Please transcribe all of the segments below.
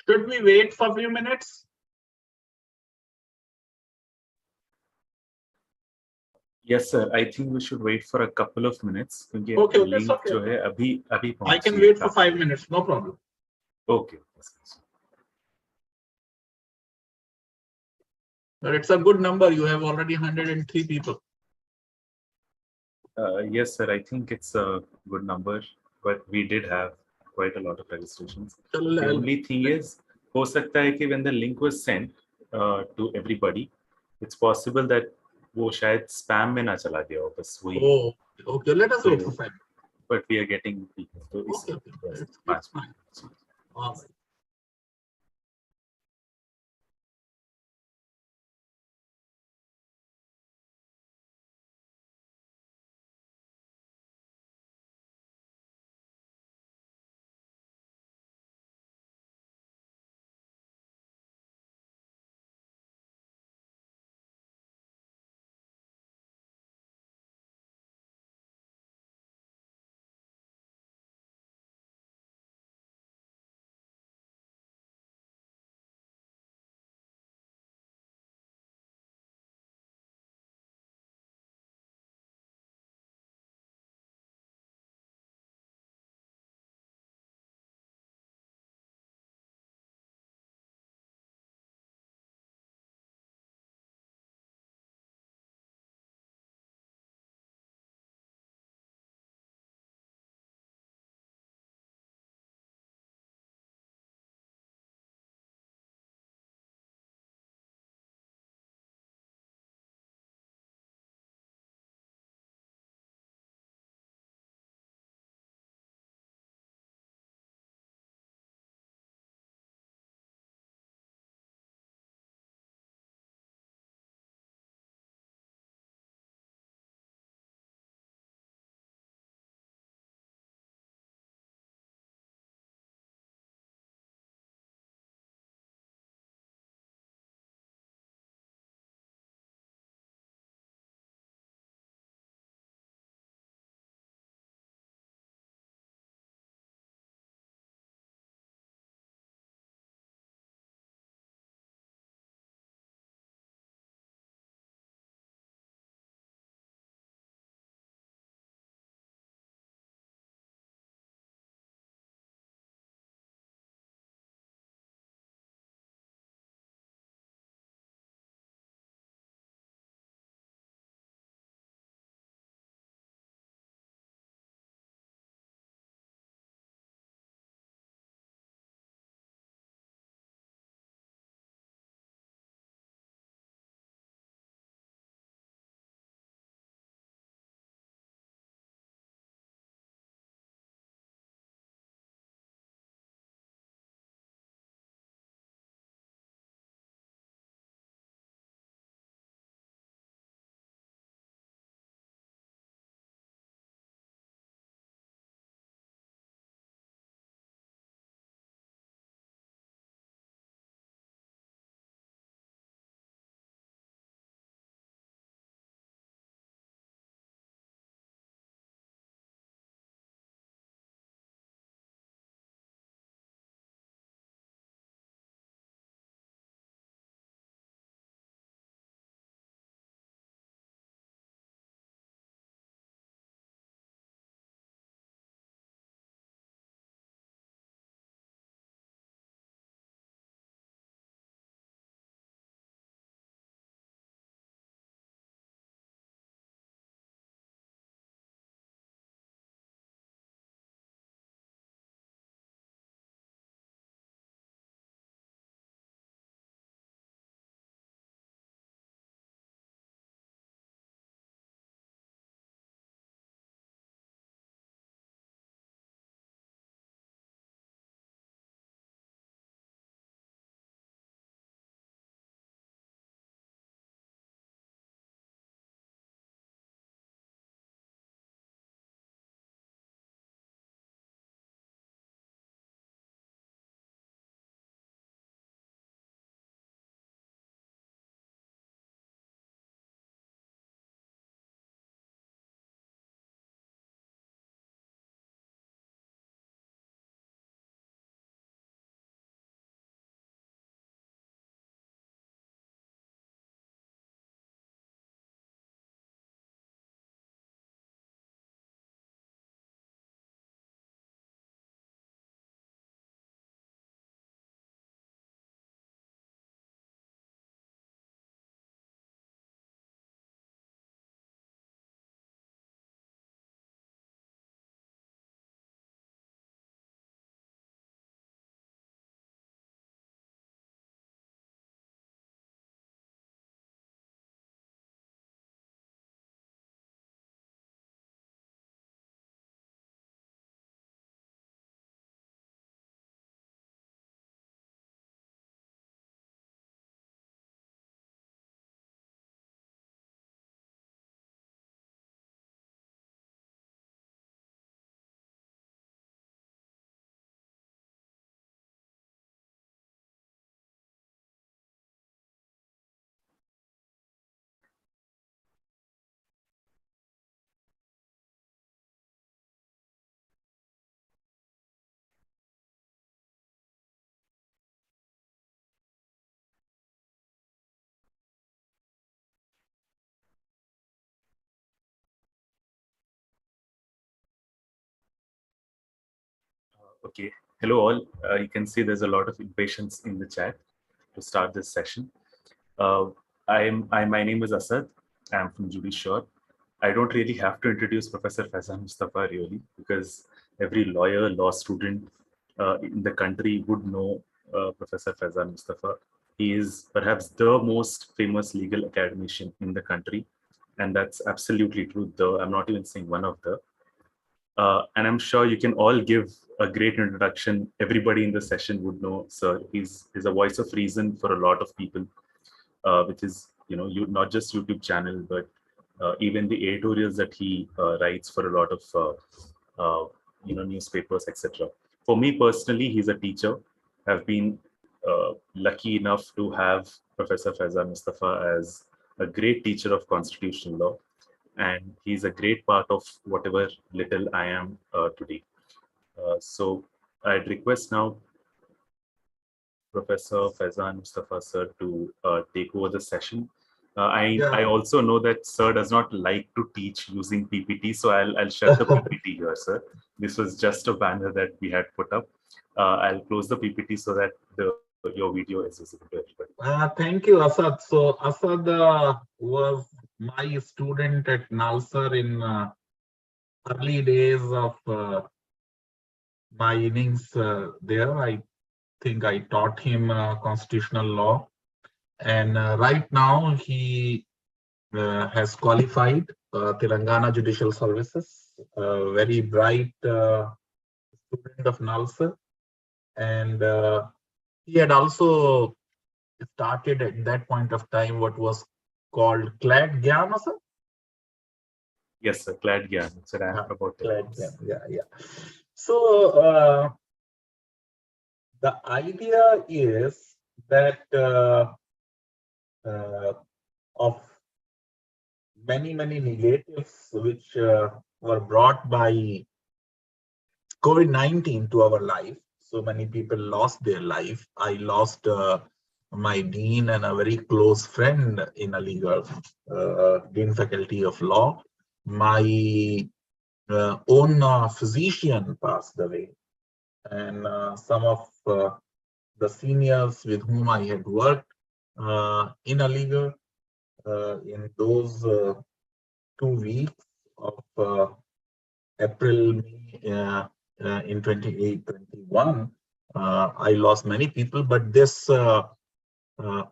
Should we wait for a few minutes? Yes, sir. I think we should wait for a couple of minutes. Okay, okay, link okay. जो है अभी I can wait for 5 minutes, no problem. Okay. But it's a good number. You have already 103 people. Yes, sir. I think it's a good number, but we did have quite a lot of registrations. The only thing is, हो सकता है कि when the link was sent to everybody, it's possible that वो शायद spam में ना चला गया हो बस वही. Oh, okay. Let us wait for 5 minutes. But we are getting people. So Okay, it's fine. All right. Okay. Hello all. You can see there's a lot of impatience in the chat to start this session. My name is Asad. I'm from JudiSure. I don't really have to introduce Professor Faizan Mustafa really, because every lawyer, law student in the country would know Professor Faizan Mustafa. He is perhaps the most famous legal academician in the country, and that's absolutely true. Though I'm not even saying one of the. And I'm sure you can all give a great introduction. Everybody in the session would know, sir. He's a voice of reason for a lot of people, which is not just YouTube channel, but even the editorials that he writes for a lot of newspapers, etc. For me personally, he's a teacher. I've been lucky enough to have Professor Faizan Mustafa as a great teacher of constitutional law, and he's a great part of whatever little I am today. So I'd request now Professor Faizan Mustafa sir to take over the session. I also know that sir does not like to teach using PPT, so I'll shut the PPT here, sir. This was just a banner that we had put up. I'll close the PPT so that your video is visible to everybody. Thank you, Asad. So Asad was my student at Nalsar in early days of my innings there. I think I taught him constitutional law, and right now he has qualified Telangana Judicial Services. Very bright student of Nalsar, and he had also started at that point of time what was called CLAD Gyan, sir? Yes, sir. CLAD Gyan. It's an app about CLAD Gyan. Yeah. So the idea is that of many negatives which were brought by COVID-19 to our life. So many people lost their life. I lost my dean and a very close friend in Aligarh, dean faculty of law. My own physician passed away, and some of the seniors with whom I had worked in Aligarh in those 2 weeks of April, May, in 2021, I lost many people, but this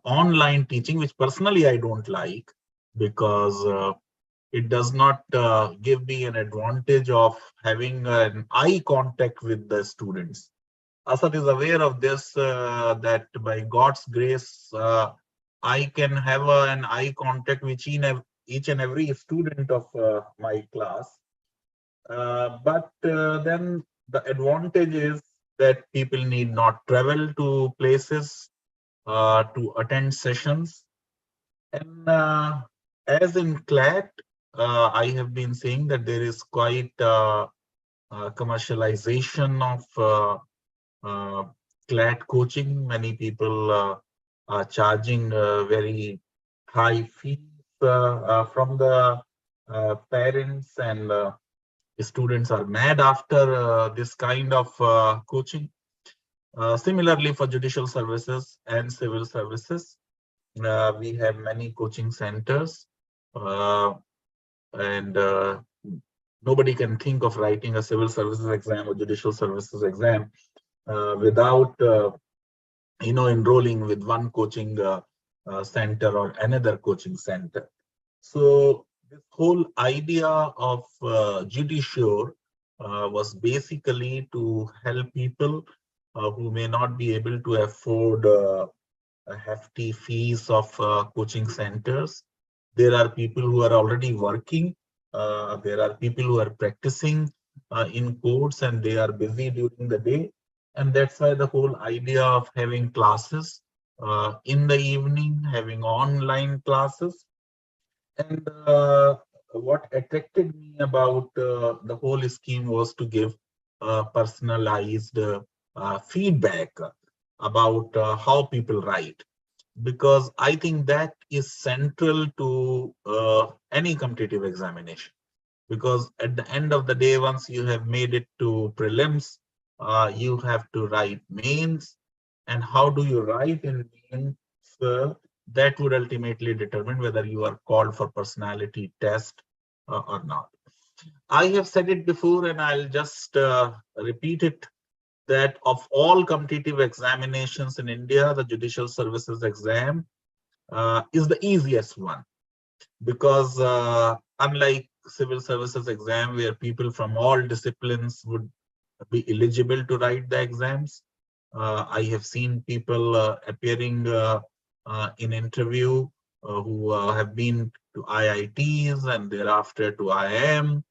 online teaching, which personally I don't like, because it does not give me an advantage of having an eye contact with the students. Asad is aware of this, that by God's grace, I can have an eye contact with each and every student of my class. But then the advantage is that people need not travel to places to attend sessions. And as in CLAT, I have been saying that there is quite commercialization of CLAT coaching. Many people are charging very high fees from the parents, and students are mad after this kind of coaching. Similarly, for judicial services and civil services, we have many coaching centers, and nobody can think of writing a civil services exam or judicial services exam without enrolling with one coaching center or another coaching center. So this whole idea of JudiSure was basically to help people who may not be able to afford hefty fees of coaching centers. There are people who are already working. There are people who are practicing in courts, and they are busy during the day. And that's why the whole idea of having classes in the evening, having online classes. And what attracted me about the whole scheme was to give personalized feedback about how people write, because I think that is central to any competitive examination. Because at the end of the day, once you have made it to prelims, you have to write mains. And how do you write in mains? That would ultimately determine whether you are called for personality test or not. I have said it before and I'll just repeat it, that of all competitive examinations in India, the judicial services exam is the easiest one, because unlike civil services exam where people from all disciplines would be eligible to write the exams, I have seen people appearing in interview who have been to IITs and thereafter to IIM.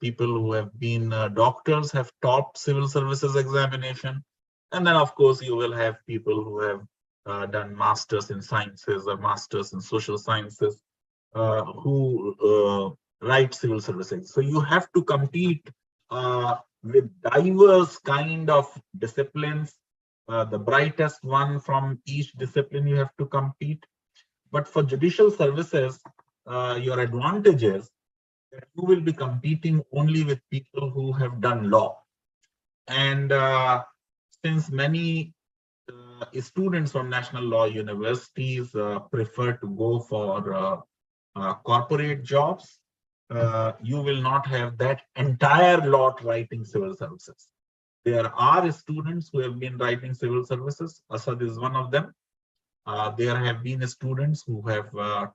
People who have been doctors have topped civil services examination. And then, of course, you will have people who have done masters in sciences or masters in social sciences who write civil services. So you have to compete with diverse kind of disciplines. The brightest one from each discipline you have to compete. But for judicial services, your advantage is that you will be competing only with people who have done law. And since many students from national law universities prefer to go for corporate jobs, you will not have that entire lot writing civil services. There are students who have been writing civil services. Asad is one of them. There have been students who have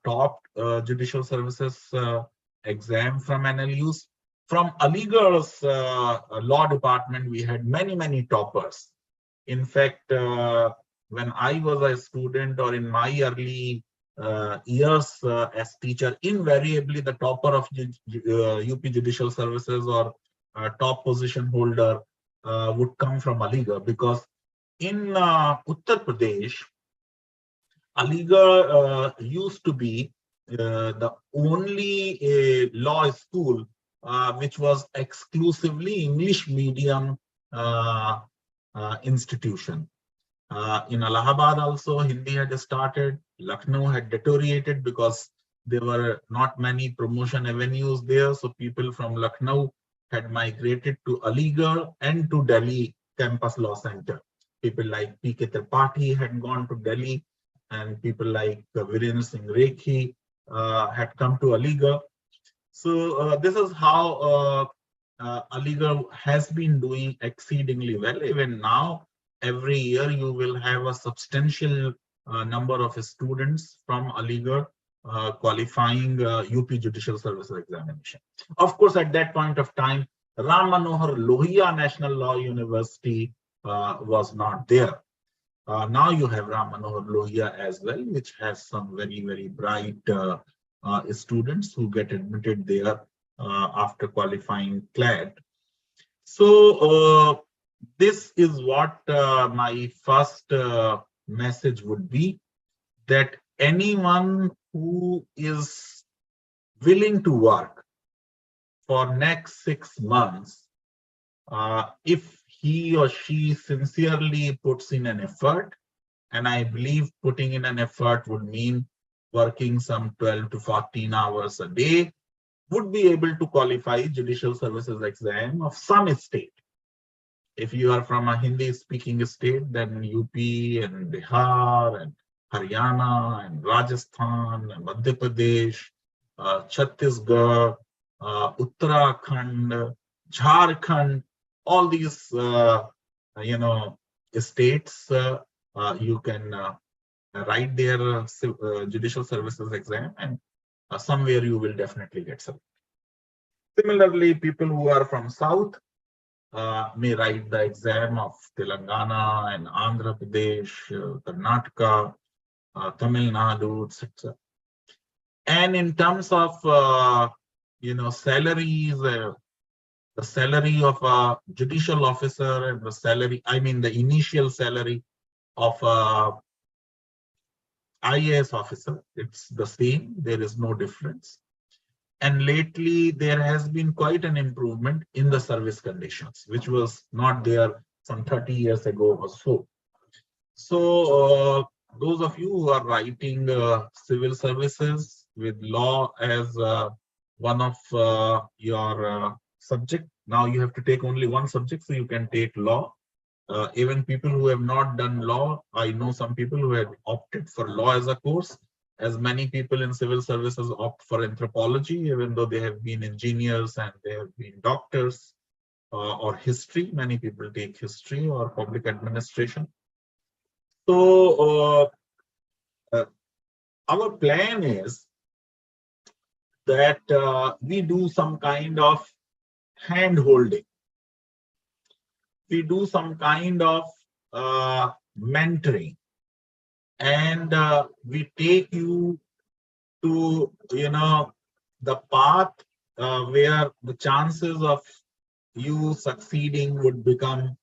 topped judicial services exam from NLUs. From Aligarh's law department, we had many toppers. In fact, when I was a student or in my early years as teacher, invariably the topper of UP Judicial Services or top position holder would come from Aligarh, because in Uttar Pradesh, Aligarh used to be the only law school which was exclusively English medium institution. In Allahabad also, Hindi had started. Lucknow had deteriorated because there were not many promotion avenues there. So people from Lucknow had migrated to Aligarh and to Delhi Campus Law Center. People like P.K. Tripathi had gone to Delhi, and people like Virendra Singh Rekhi had come to Aligarh. So this is how Aligarh has been doing exceedingly well. Even now, every year you will have a substantial number of students from Aligarh qualifying UP Judicial Services examination. Of course, at that point of time, Ram Manohar Lohia National Law University was not there. Now you have Ram Manohar Lohia as well, which has some very bright students who get admitted there after qualifying CLAD. So this is what my first message would be, that anyone who is willing to work for next 6 months, if he or she sincerely puts in an effort, and I believe putting in an effort would mean working some 12 to 14 hours a day, would be able to qualify judicial services exam of some state. If you are from a Hindi speaking state, then UP and Bihar and Haryana and Rajasthan and Madhya Pradesh, Chhattisgarh, Uttarakhand, Jharkhand, all these states you can write their judicial services exam, and somewhere you will definitely get selected. Similarly, people who are from South may write the exam of Telangana and Andhra Pradesh, Karnataka, Tamil Nadu, etc. And in terms of salaries, the salary of a judicial officer and the salary, I mean the initial salary of a IAS officer, it's the same. There is no difference. And lately, there has been quite an improvement in the service conditions, which was not there some 30 years ago or so. So those of you who are writing civil services with law as one of your subject Now you have to take only one subject, so you can take law. Even people who have not done law, I know some people who have opted for law as a course, as many people in civil services opt for anthropology, even though they have been engineers and they have been doctors, or history. Many people take history or public administration. So our plan is that we do some kind of hand holding. We do some kind of mentoring, and we take you to, the path where the chances of you succeeding would become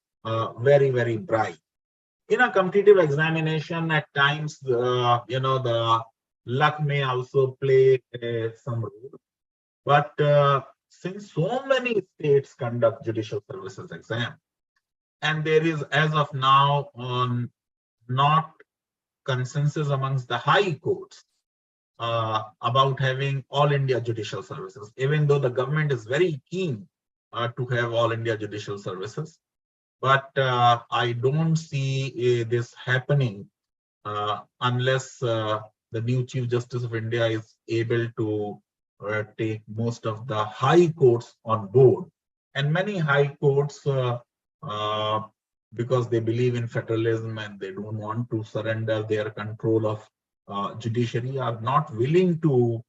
very, very bright. In a competitive examination, at times, the luck may also play some role. But since so many states conduct judicial services exam, and there is, as of now, not consensus amongst the high courts about having all India judicial services, even though the government is very keen to have all India judicial services. But I don't see this happening unless the new Chief Justice of India is able to take most of the high courts on board. And many high courts, because they believe in federalism and they don't want to surrender their control of judiciary, are not willing to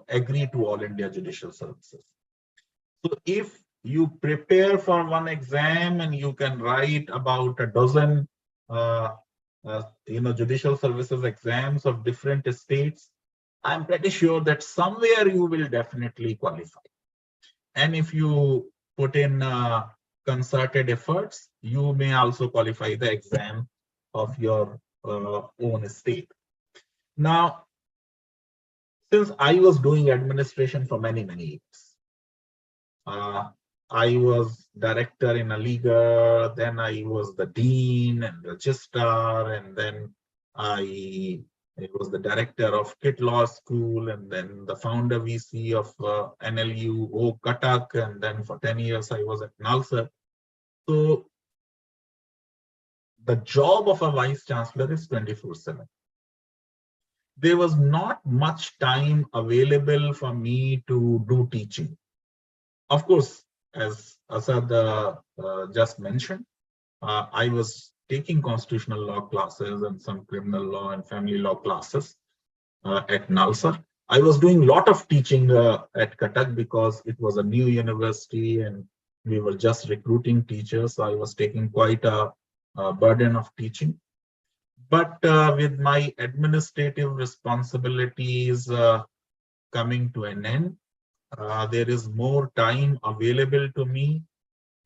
agree to all India judicial services. So if you prepare for one exam and you can write about a dozen judicial services exams of different states, I'm pretty sure that somewhere you will definitely qualify. And if you put in concerted efforts, you may also qualify the exam of your own state. Now, since I was doing administration for many, many years, I was director in a Liga, then I was the dean and registrar, and then I was the director of KIT Law School, and then the founder VC of NLU O Cuttack, and then for 10 years I was at Nalsar. So the job of a vice chancellor is 24/7. There was not much time available for me to do teaching. Of course, as Asad just mentioned, I was taking constitutional law classes and some criminal law and family law classes at Nalsar. I was doing a lot of teaching at Cuttack because it was a new university and we were just recruiting teachers. So I was taking quite a burden of teaching. But with my administrative responsibilities coming to an end, there is more time available to me,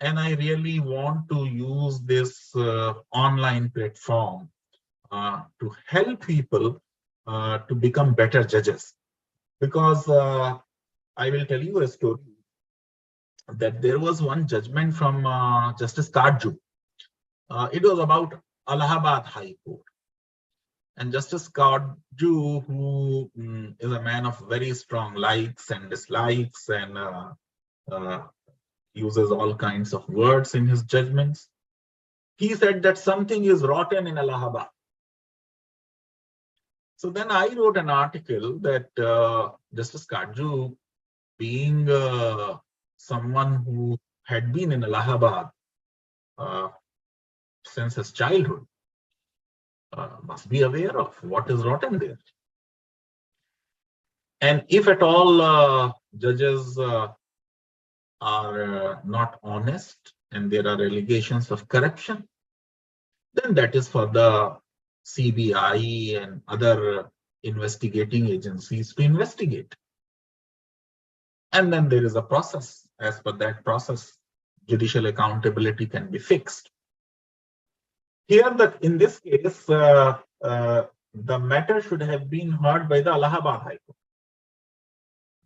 and I really want to use this online platform to help people to become better judges. Because I will tell you a story that there was one judgment from Justice Kajju. It was about Allahabad High Court. And Justice Kajju, who is a man of very strong likes and dislikes and uses all kinds of words in his judgments, he said that something is rotten in Allahabad. So then I wrote an article that Justice Kajju, being someone who had been in Allahabad since his childhood, must be aware of what is rotten there. And if at all judges are not honest and there are allegations of corruption, then that is for the CBI and other investigating agencies to investigate. And then there is a process. As per that process, judicial accountability can be fixed. Here, in this case, the matter should have been heard by the Allahabad High Court,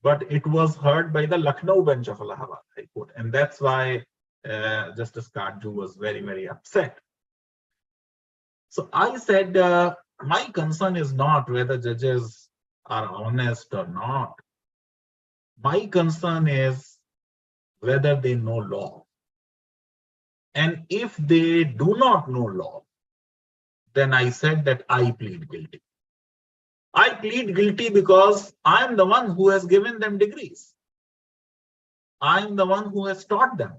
but it was heard by the Lucknow bench of Allahabad High Court, and that's why Justice Kajju was very, very upset. So I said, my concern is not whether judges are honest or not. My concern is whether they know law. And if they do not know law, then I said that I plead guilty. I plead guilty because I am the one who has given them degrees. I am the one who has taught them.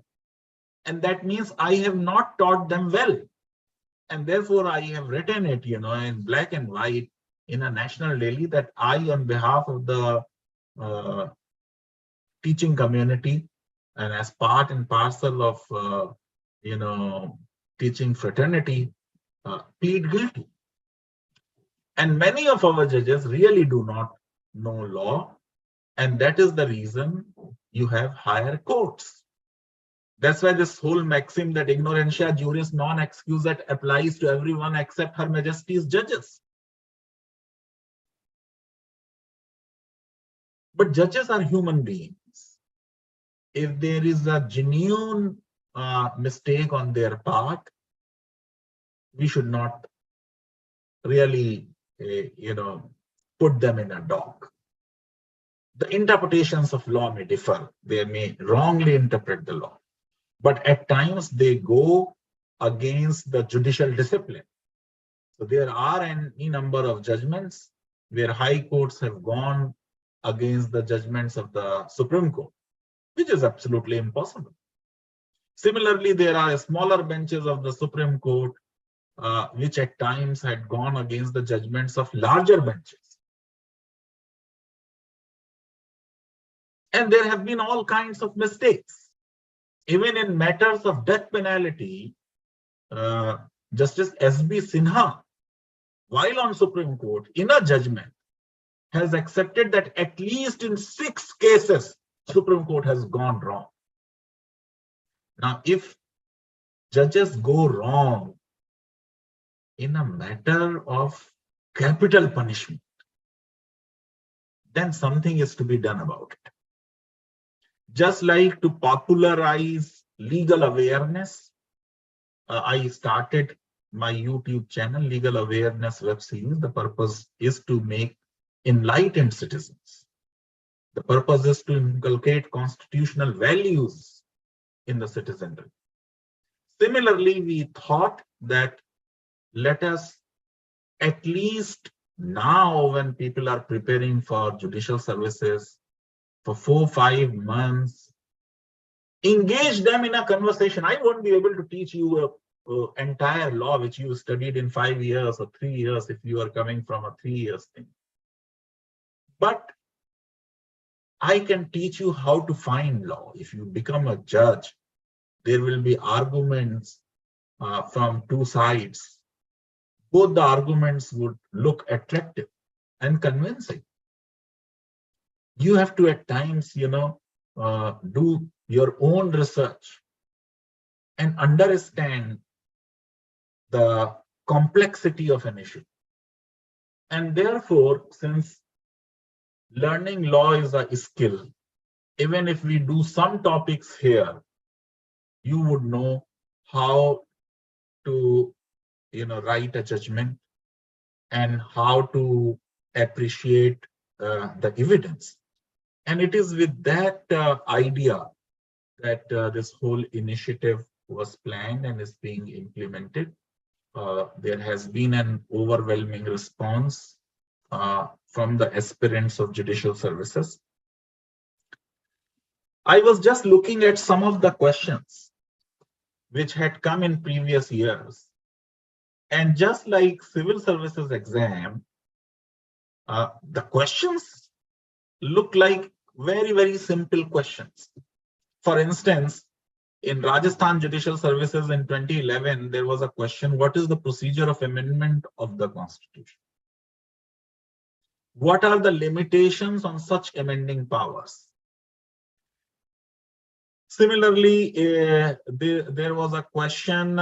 And that means I have not taught them well. And therefore, I have written it, in black and white in a national daily that I, on behalf of the teaching community and as part and parcel of, teaching fraternity, plead guilty. And many of our judges really do not know law. And that is the reason you have higher courts. That's why this whole maxim that ignorantia juris non excusat applies to everyone except Her Majesty's judges. But judges are human beings. If there is a genuine mistake on their part, we should not really, put them in a dock. The interpretations of law may differ. They may wrongly interpret the law. But at times they go against the judicial discipline. So there are any number of judgments where high courts have gone against the judgments of the Supreme Court, which is absolutely impossible. Similarly, there are smaller benches of the Supreme Court, which at times had gone against the judgments of larger benches. And there have been all kinds of mistakes. Even in matters of death penalty, Justice S.B. Sinha, while on Supreme Court, in a judgment, has accepted that at least in 6 cases, Supreme Court has gone wrong. Now, if judges go wrong in a matter of capital punishment, then something is to be done about it. Just like to popularize legal awareness, I started my YouTube channel, Legal Awareness Web Series. The purpose is to make enlightened citizens. The purpose is to inculcate constitutional values in the citizenry. Similarly, we thought that let us, at least now when people are preparing for judicial services for 4-5 months, engage them in a conversation. I won't be able to teach you an entire law which you studied in 5 years or 3 years if you are coming from a 3 years thing. But I can teach you how to find law. If you become a judge, there will be arguments from 2 sides. Both the arguments would look attractive and convincing. You have to at times, do your own research and understand the complexity of an issue. And therefore, since learning law is a skill, even if we do some topics here, you would know how to, write a judgment and how to appreciate the evidence. And it is with that idea that this whole initiative was planned and is being implemented. There has been an overwhelming response from the aspirants of judicial services. I was just looking at some of the questions which had come in previous years. And just like civil services exam, the questions look like very, very simple questions. For instance, in Rajasthan Judicial Services in 2011, there was a question, what is the procedure of amendment of the Constitution? What are the limitations on such amending powers? Similarly, there was a question,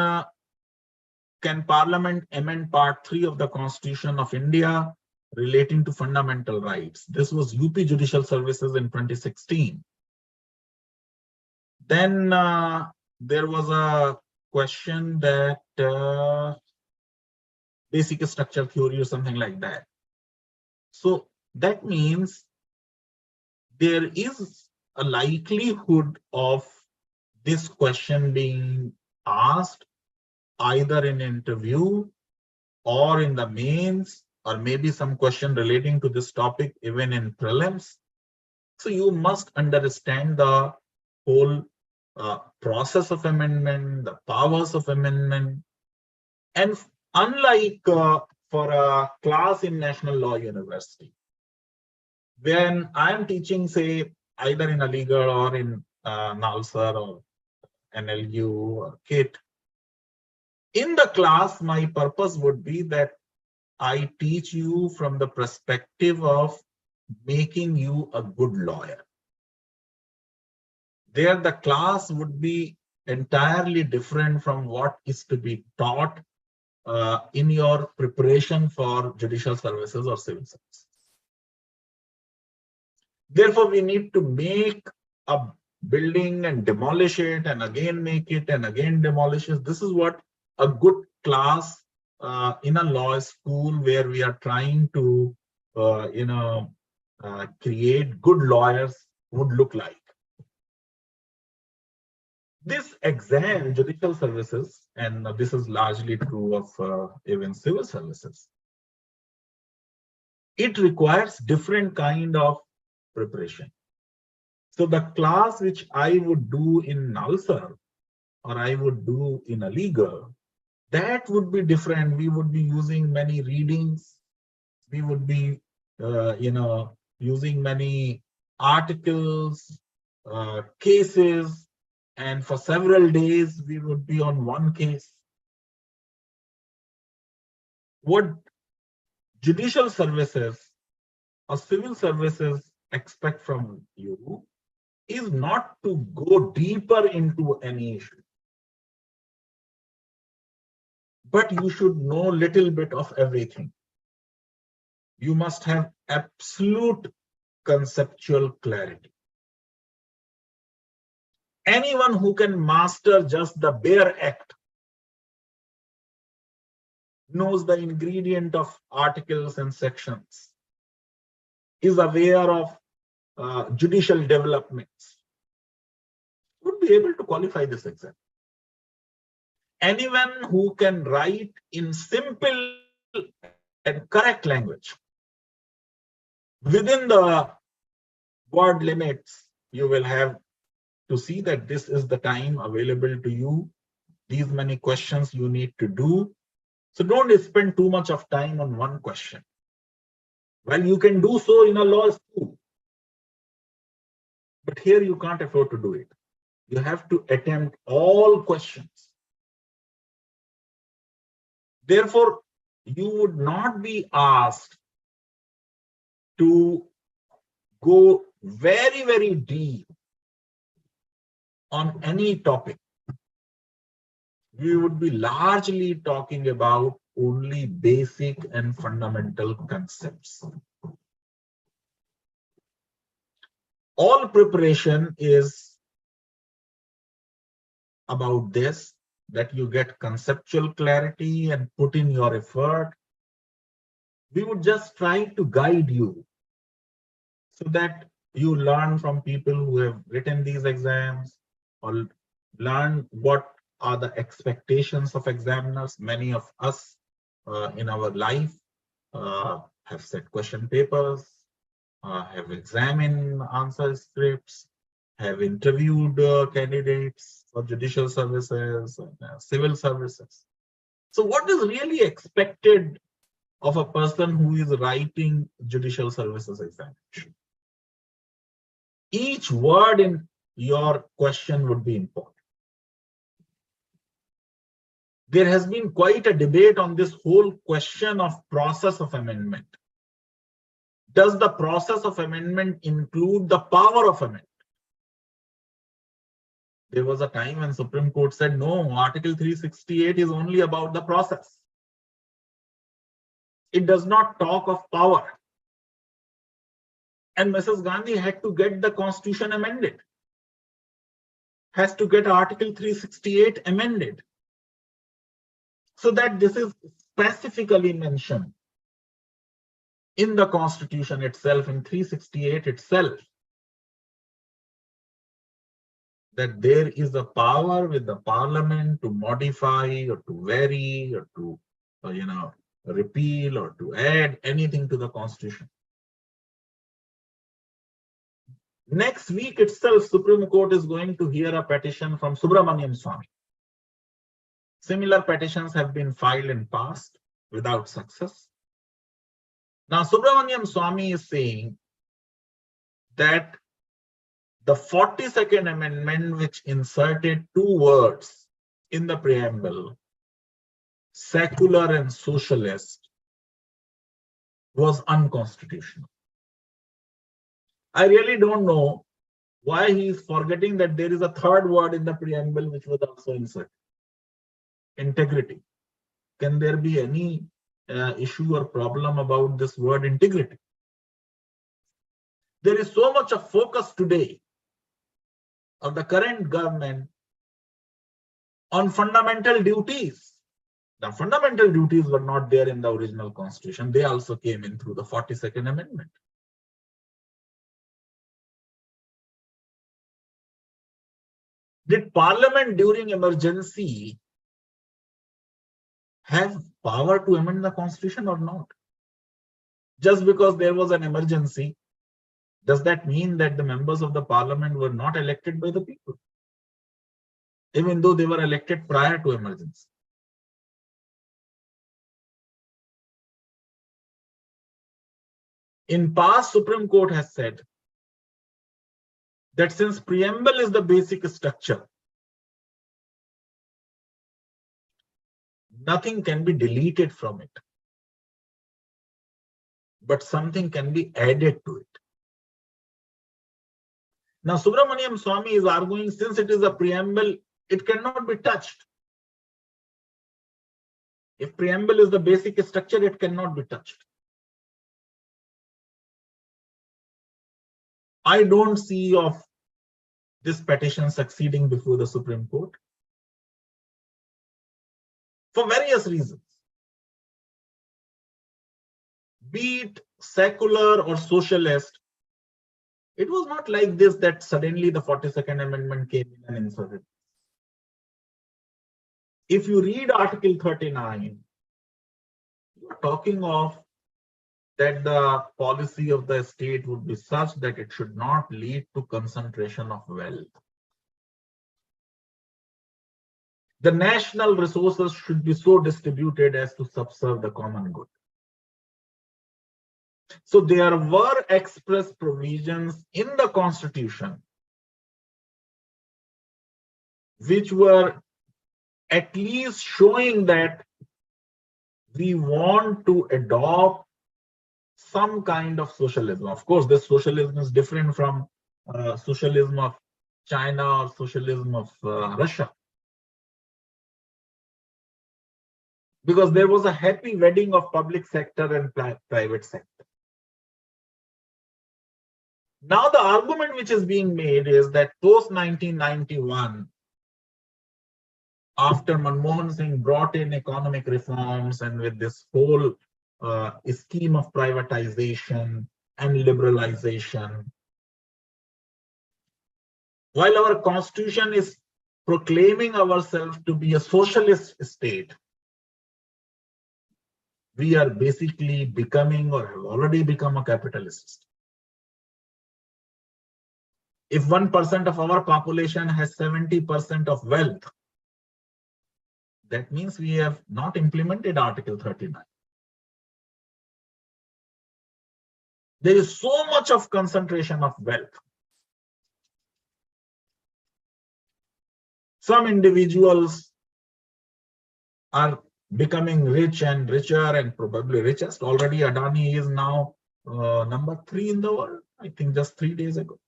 can Parliament amend Part 3 of the Constitution of India relating to fundamental rights? This was UP Judicial Services in 2016. Then there was a question that basic structure theory or something like that. So that means there is a likelihood of this question being asked either in interview or in the mains, or maybe some question relating to this topic even in prelims. So you must understand the whole process of amendment, the powers of amendment. And unlike for a class in National Law University, when I'm teaching, say, either in a legal or in NALSAR or NLU or KIT, in the class, my purpose would be that I teach you from the perspective of making you a good lawyer. There, the class would be entirely different from what is to be taught in your preparation for judicial services or civil services. Therefore, we need to make a building and demolish it and again make it and again demolish it. This is what a good class in a law school where we are trying to, create good lawyers would look like. This exam, judicial services, and this is largely true of even civil services, it requires different kind of preparation. So the class which I would do in NALSAR or I would do in a legal, that would be different. We would be using many readings. We would be, using many articles, cases, and for several days we would be on one case. What judicial services or civil services expect from you is not to go deeper into any issue, but you should know little bit of everything. You must have absolute conceptual clarity. Anyone who can master just the bare act knows the ingredient of articles and sections, is aware of judicial developments, would be able to qualify this exam. Anyone who can write in simple and correct language within the word limits, you will have to see that this is the time available to you. These many questions you need to do. So don't spend too much of time on one question. Well, you can do so in a law school, but here you can't afford to do it. You have to attempt all questions. Therefore, you would not be asked to go very, very deep on any topic. We would be largely talking about only basic and fundamental concepts. All preparation is about this, that you get conceptual clarity and put in your effort. We would just try to guide you so that you learn from people who have written these exams, or learn what are the expectations of examiners. Many of us in our life have set question papers, have examined answer scripts, have interviewed candidates for judicial services and civil services. So what is really expected of a person who is writing judicial services examination? Each word in your question would be important. There has been quite a debate on this whole question of process of amendment. Does the process of amendment include the power of amendment? There was a time when Supreme Court said, no, Article 368 is only about the process. It does not talk of power. And Mrs. Gandhi had to get the constitution amended, has to get Article 368 amended, so that this is specifically mentioned in the constitution itself, in 368 itself, that there is a power with the parliament to modify or to vary or to, repeal or to add anything to the constitution. Next week itself, Supreme Court is going to hear a petition from Subramaniam Swamy. Similar petitions have been filed in past without success. Now, Subramaniam Swamy is saying that the 42nd Amendment, which inserted two words in the preamble, secular and socialist, was unconstitutional. I really don't know why he is forgetting that there is a third word in the preamble which was also inserted. Integrity. Can there be any issue or problem about this word integrity? There is so much of focus today of the current government on fundamental duties. The fundamental duties were not there in the original constitution. They also came in through the 42nd Amendment. Did Parliament during emergency have power to amend the constitution or not? Just because there was an emergency, does that mean that the members of the Parliament were not elected by the people, even though they were elected prior to emergency? In past, Supreme Court has said that since preamble is the basic structure, nothing can be deleted from it, but something can be added to it. Now, Subramaniam Swamy is arguing, since it is a preamble, it cannot be touched. If preamble is the basic structure, it cannot be touched. I don't see of this petition succeeding before the Supreme Court for various reasons. Be it secular or socialist, it was not like this that suddenly the 42nd Amendment came in and inserted. If you read Article 39, you are talking of that the policy of the state would be such that it should not lead to concentration of wealth. The national resources should be so distributed as to subserve the common good. So there were express provisions in the Constitution which were at least showing that we want to adopt some kind of socialism. Of course, this socialism is different from socialism of China or socialism of Russia. Because there was a happy wedding of public sector and private sector. Now the argument which is being made is that post 1991, after Manmohan Singh brought in economic reforms and with this whole scheme of privatization and liberalization, while our constitution is proclaiming ourselves to be a socialist state, we are basically becoming or have already become a capitalist state. If 1% of our population has 70% of wealth, that means we have not implemented Article 39. There is so much of concentration of wealth. Some individuals are becoming rich and richer and probably richest. Already Adani is now number 3 in the world, I think just 3 days ago.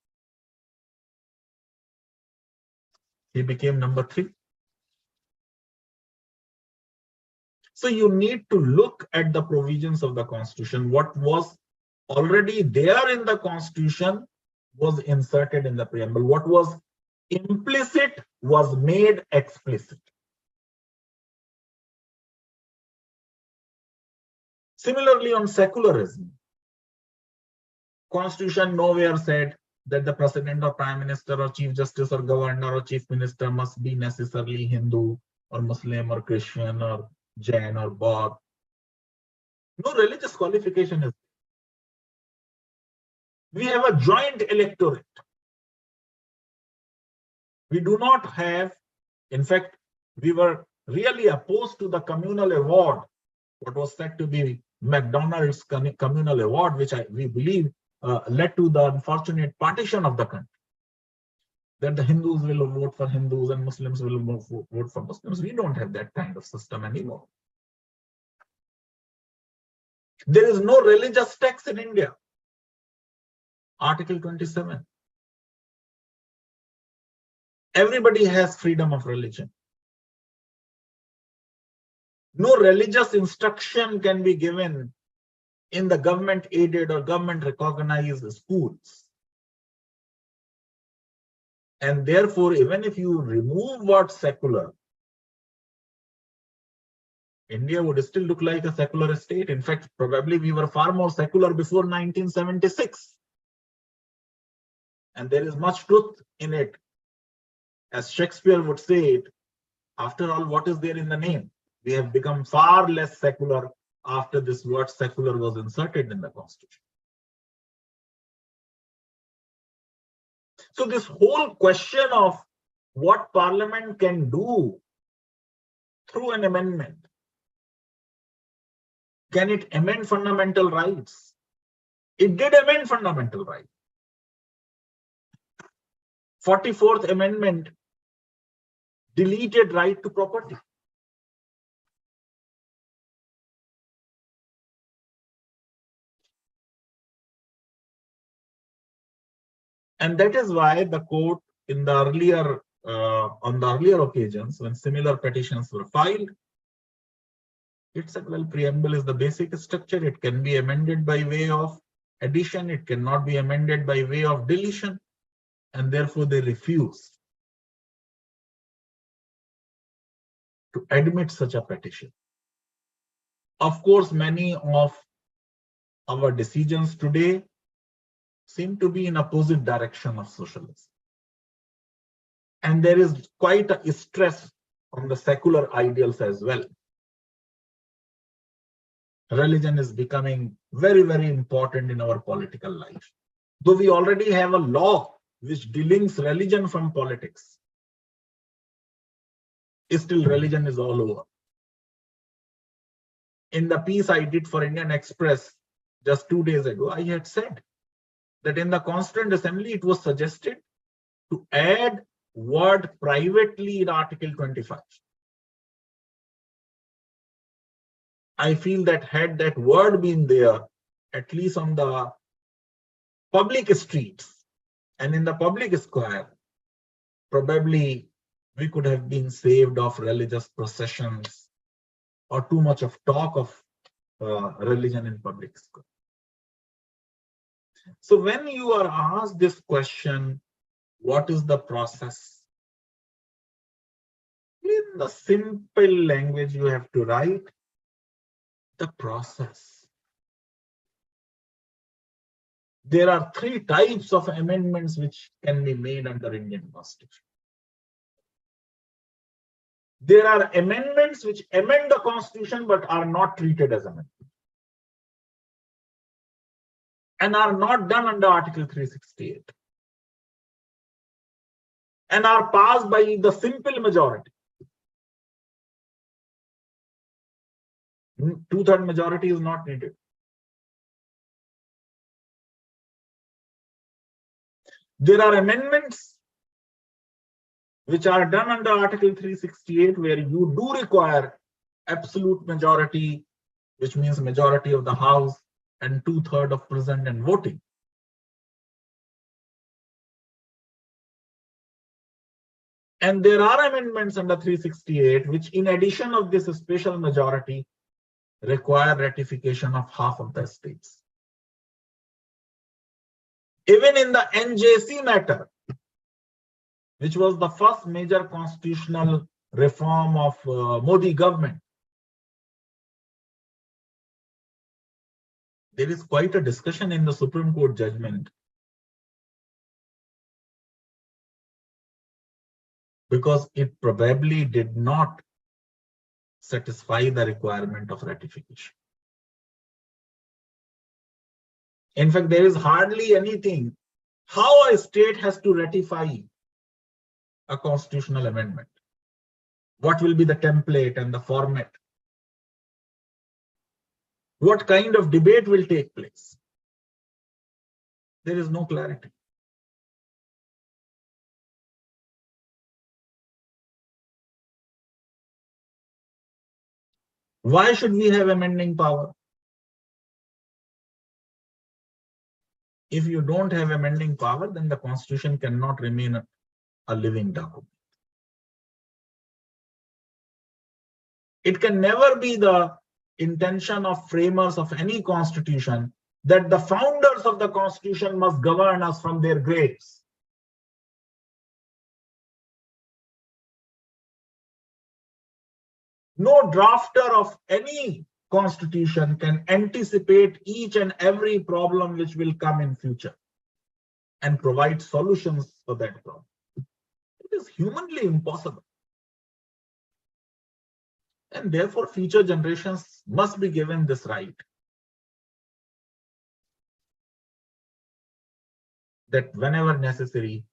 He became number 3. So you need to look at the provisions of the Constitution. What was already there in the Constitution was inserted in the preamble. What was implicit was made explicit. Similarly, on secularism, Constitution nowhere said that the president or prime minister or chief justice or governor or chief minister must be necessarily Hindu or Muslim or Christian or Jain or Baudd. No religious qualification is. We have a joint electorate. We do not have, in fact, we were really opposed to the communal award, what was said to be McDonald's communal award, which we believe led to the unfortunate partition of the country. That the Hindus will vote for Hindus and Muslims will vote for Muslims. We don't have that kind of system anymore. There is no religious tax in India. Article 27. Everybody has freedom of religion. No religious instruction can be given in the government-aided or government-recognized schools. And therefore, even if you remove word secular, India would still look like a secular state. In fact, probably we were far more secular before 1976. And there is much truth in it. As Shakespeare would say it, after all, what is there in the name? We have become far less secular after this word secular was inserted in the Constitution. So this whole question of what Parliament can do through an amendment, can it amend fundamental rights? It did amend fundamental rights. 44th Amendment deleted right to property. And that is why the court in the earlier, on the earlier occasions when similar petitions were filed, it said, well, preamble is the basic structure. It can be amended by way of addition. It cannot be amended by way of deletion. And therefore they refused to admit such a petition. Of course, many of our decisions today seem to be in opposite direction of socialism. And there is quite a stress on the secular ideals as well. Religion is becoming very, very important in our political life. Though we already have a law which delinks religion from politics, still religion is all over. In the piece I did for Indian Express just 2 days ago, I had said that in the Constituent Assembly, it was suggested to add word privately in Article 25. I feel that had that word been there, at least on the public streets and in the public square, probably we could have been saved of religious processions or too much of talk of religion in public square. So when you are asked this question, what is the process? In the simple language you have to write, the process. There are 3 types of amendments which can be made under Indian Constitution. There are amendments which amend the Constitution but are not treated as amendments and are not done under Article 368 and are passed by the simple majority. 2/3 majority is not needed. There are amendments which are done under Article 368 where you do require absolute majority, which means majority of the House and 2/3 of present and voting. And there are amendments under 368 which, in addition of this special majority, require ratification of half of the states. Even in the NJC matter, which was the first major constitutional reform of Modi government, there is quite a discussion in the Supreme Court judgment because it probably did not satisfy the requirement of ratification. In fact, there is hardly anything how a state has to ratify a constitutional amendment. What will be the template and the format? What kind of debate will take place? There is no clarity. Why should we have amending power? If you don't have amending power, then the constitution cannot remain a living document. It can never be the intention of framers of any constitution that the founders of the constitution must govern us from their graves. No drafter of any constitution can anticipate each and every problem which will come in future and provide solutions for that problem. It is humanly impossible. And therefore, future generations must be given this right. That whenever necessary,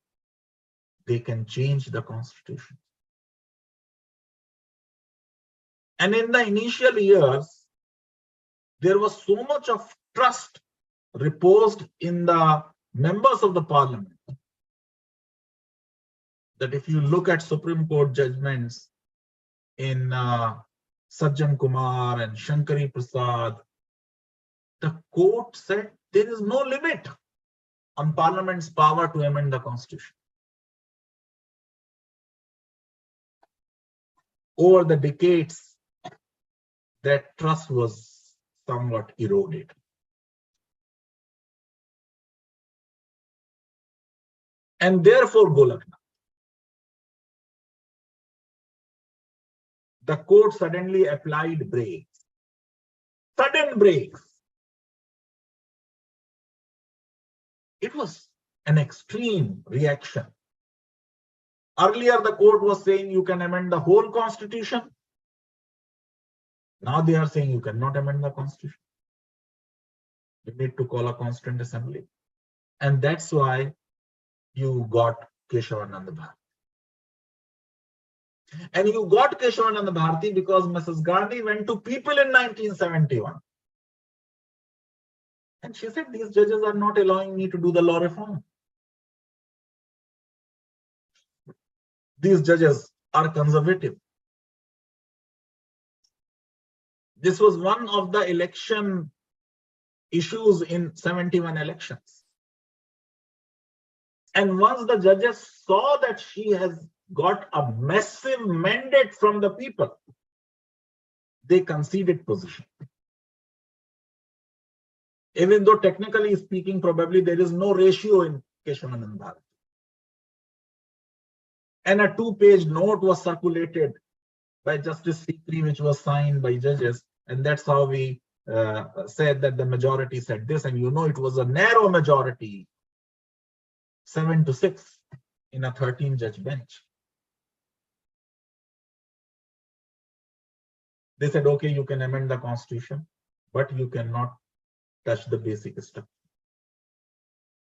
they can change the constitution. And in the initial years, there was so much of trust reposed in the members of the parliament that if you look at Supreme Court judgments in Sajjan Kumar and Shankari Prasad, the court said there is no limit on Parliament's power to amend the constitution. Over the decades, that trust was somewhat eroded. And therefore, Golaknath, the court suddenly applied brakes, sudden brakes. It was an extreme reaction. Earlier, the court was saying you can amend the whole constitution. Now they are saying you cannot amend the constitution. You need to call a constituent assembly. And that's why you got Keshavananda Bharati. And you got Keshavananda Bharati because Mrs. Gandhi went to people in 1971. And she said, these judges are not allowing me to do the law reform. These judges are conservative. This was one of the election issues in 71 elections. And once the judges saw that she has got a massive mandate from the people, they conceded position. Even though technically speaking, probably there is no ratio in Keshavananda Bharati. And a 2-page note was circulated by Justice Sikri, which was signed by judges. And that's how we said that the majority said this. And you know, it was a narrow majority, 7-6 in a 13-judge bench. They said, okay, you can amend the constitution, but you cannot touch the basic structure.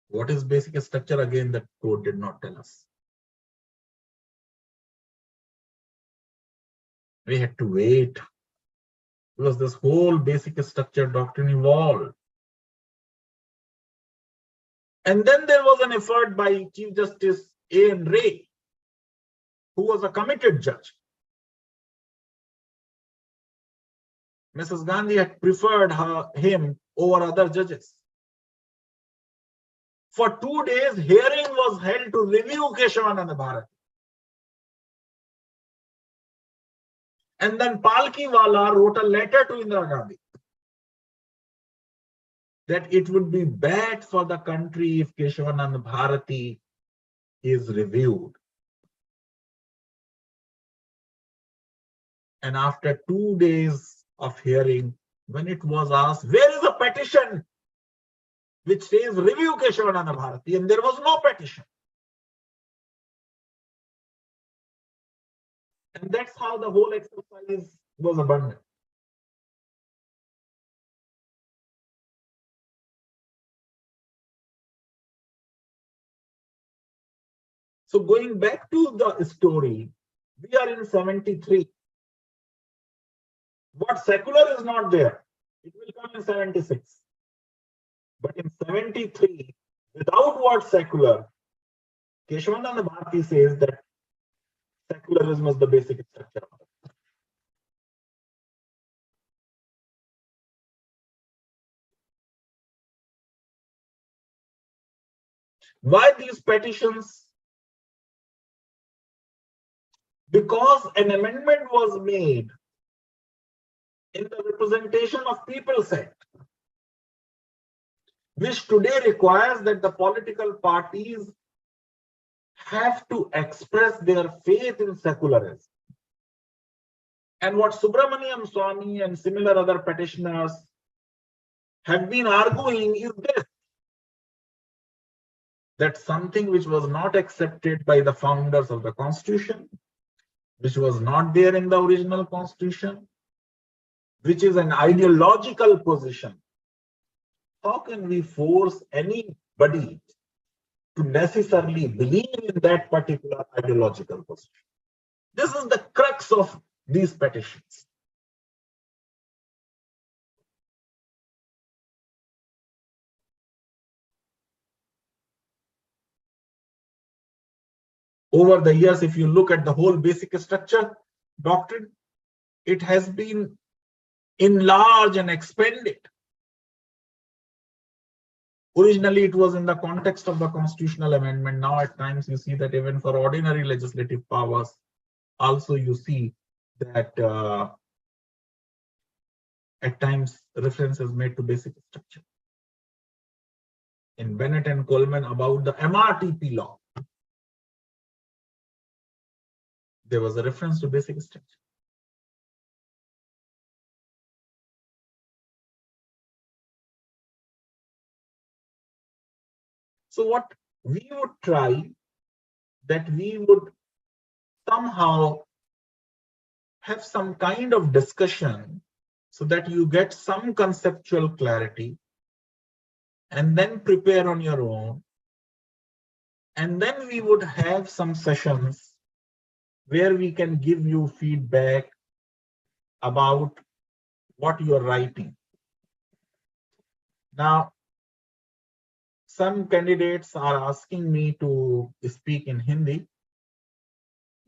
What is basic structure? Again, the court did not tell us. We had to wait because this whole basic structure doctrine evolved. And then there was an effort by Chief Justice A.N. Ray, who was a committed judge. Mrs. Gandhi had preferred him over other judges. For 2 days, hearing was held to review Keshavananda Bharati. And then Palkiwala wrote a letter to Indira Gandhi that it would be bad for the country if Keshavananda Bharati is reviewed. And after 2 days of hearing, when it was asked, where is the petition which says review Keshavananda Bharati? And there was no petition. And that's how the whole exercise was abandoned. So going back to the story, we are in 73. What secular is not there. It will come in 76. But in 73, without what secular, Keshavananda Bharati says that secularism is the basic structure. Why these petitions? Because an amendment was made in the Representation of People's Act, which today requires that the political parties have to express their faith in secularism. And what Subramaniam Swamy and similar other petitioners have been arguing is this, that something which was not accepted by the founders of the Constitution, which was not there in the original Constitution, which is an ideological position. How can we force anybody to necessarily believe in that particular ideological position? This is the crux of these petitions. Over the years, if you look at the whole basic structure doctrine, it has been enlarged and expanded. Originally, it was in the context of the constitutional amendment. Now, at times, you see that even for ordinary legislative powers, also you see that at times reference is made to basic structure. In Bennett and Coleman about the MRTP law, there was a reference to basic structure. So what we would try, that we would somehow have some kind of discussion so that you get some conceptual clarity, and then prepare on your own. And then we would have some sessions where we can give you feedback about what you are writing. Now, some candidates are asking me to speak in Hindi.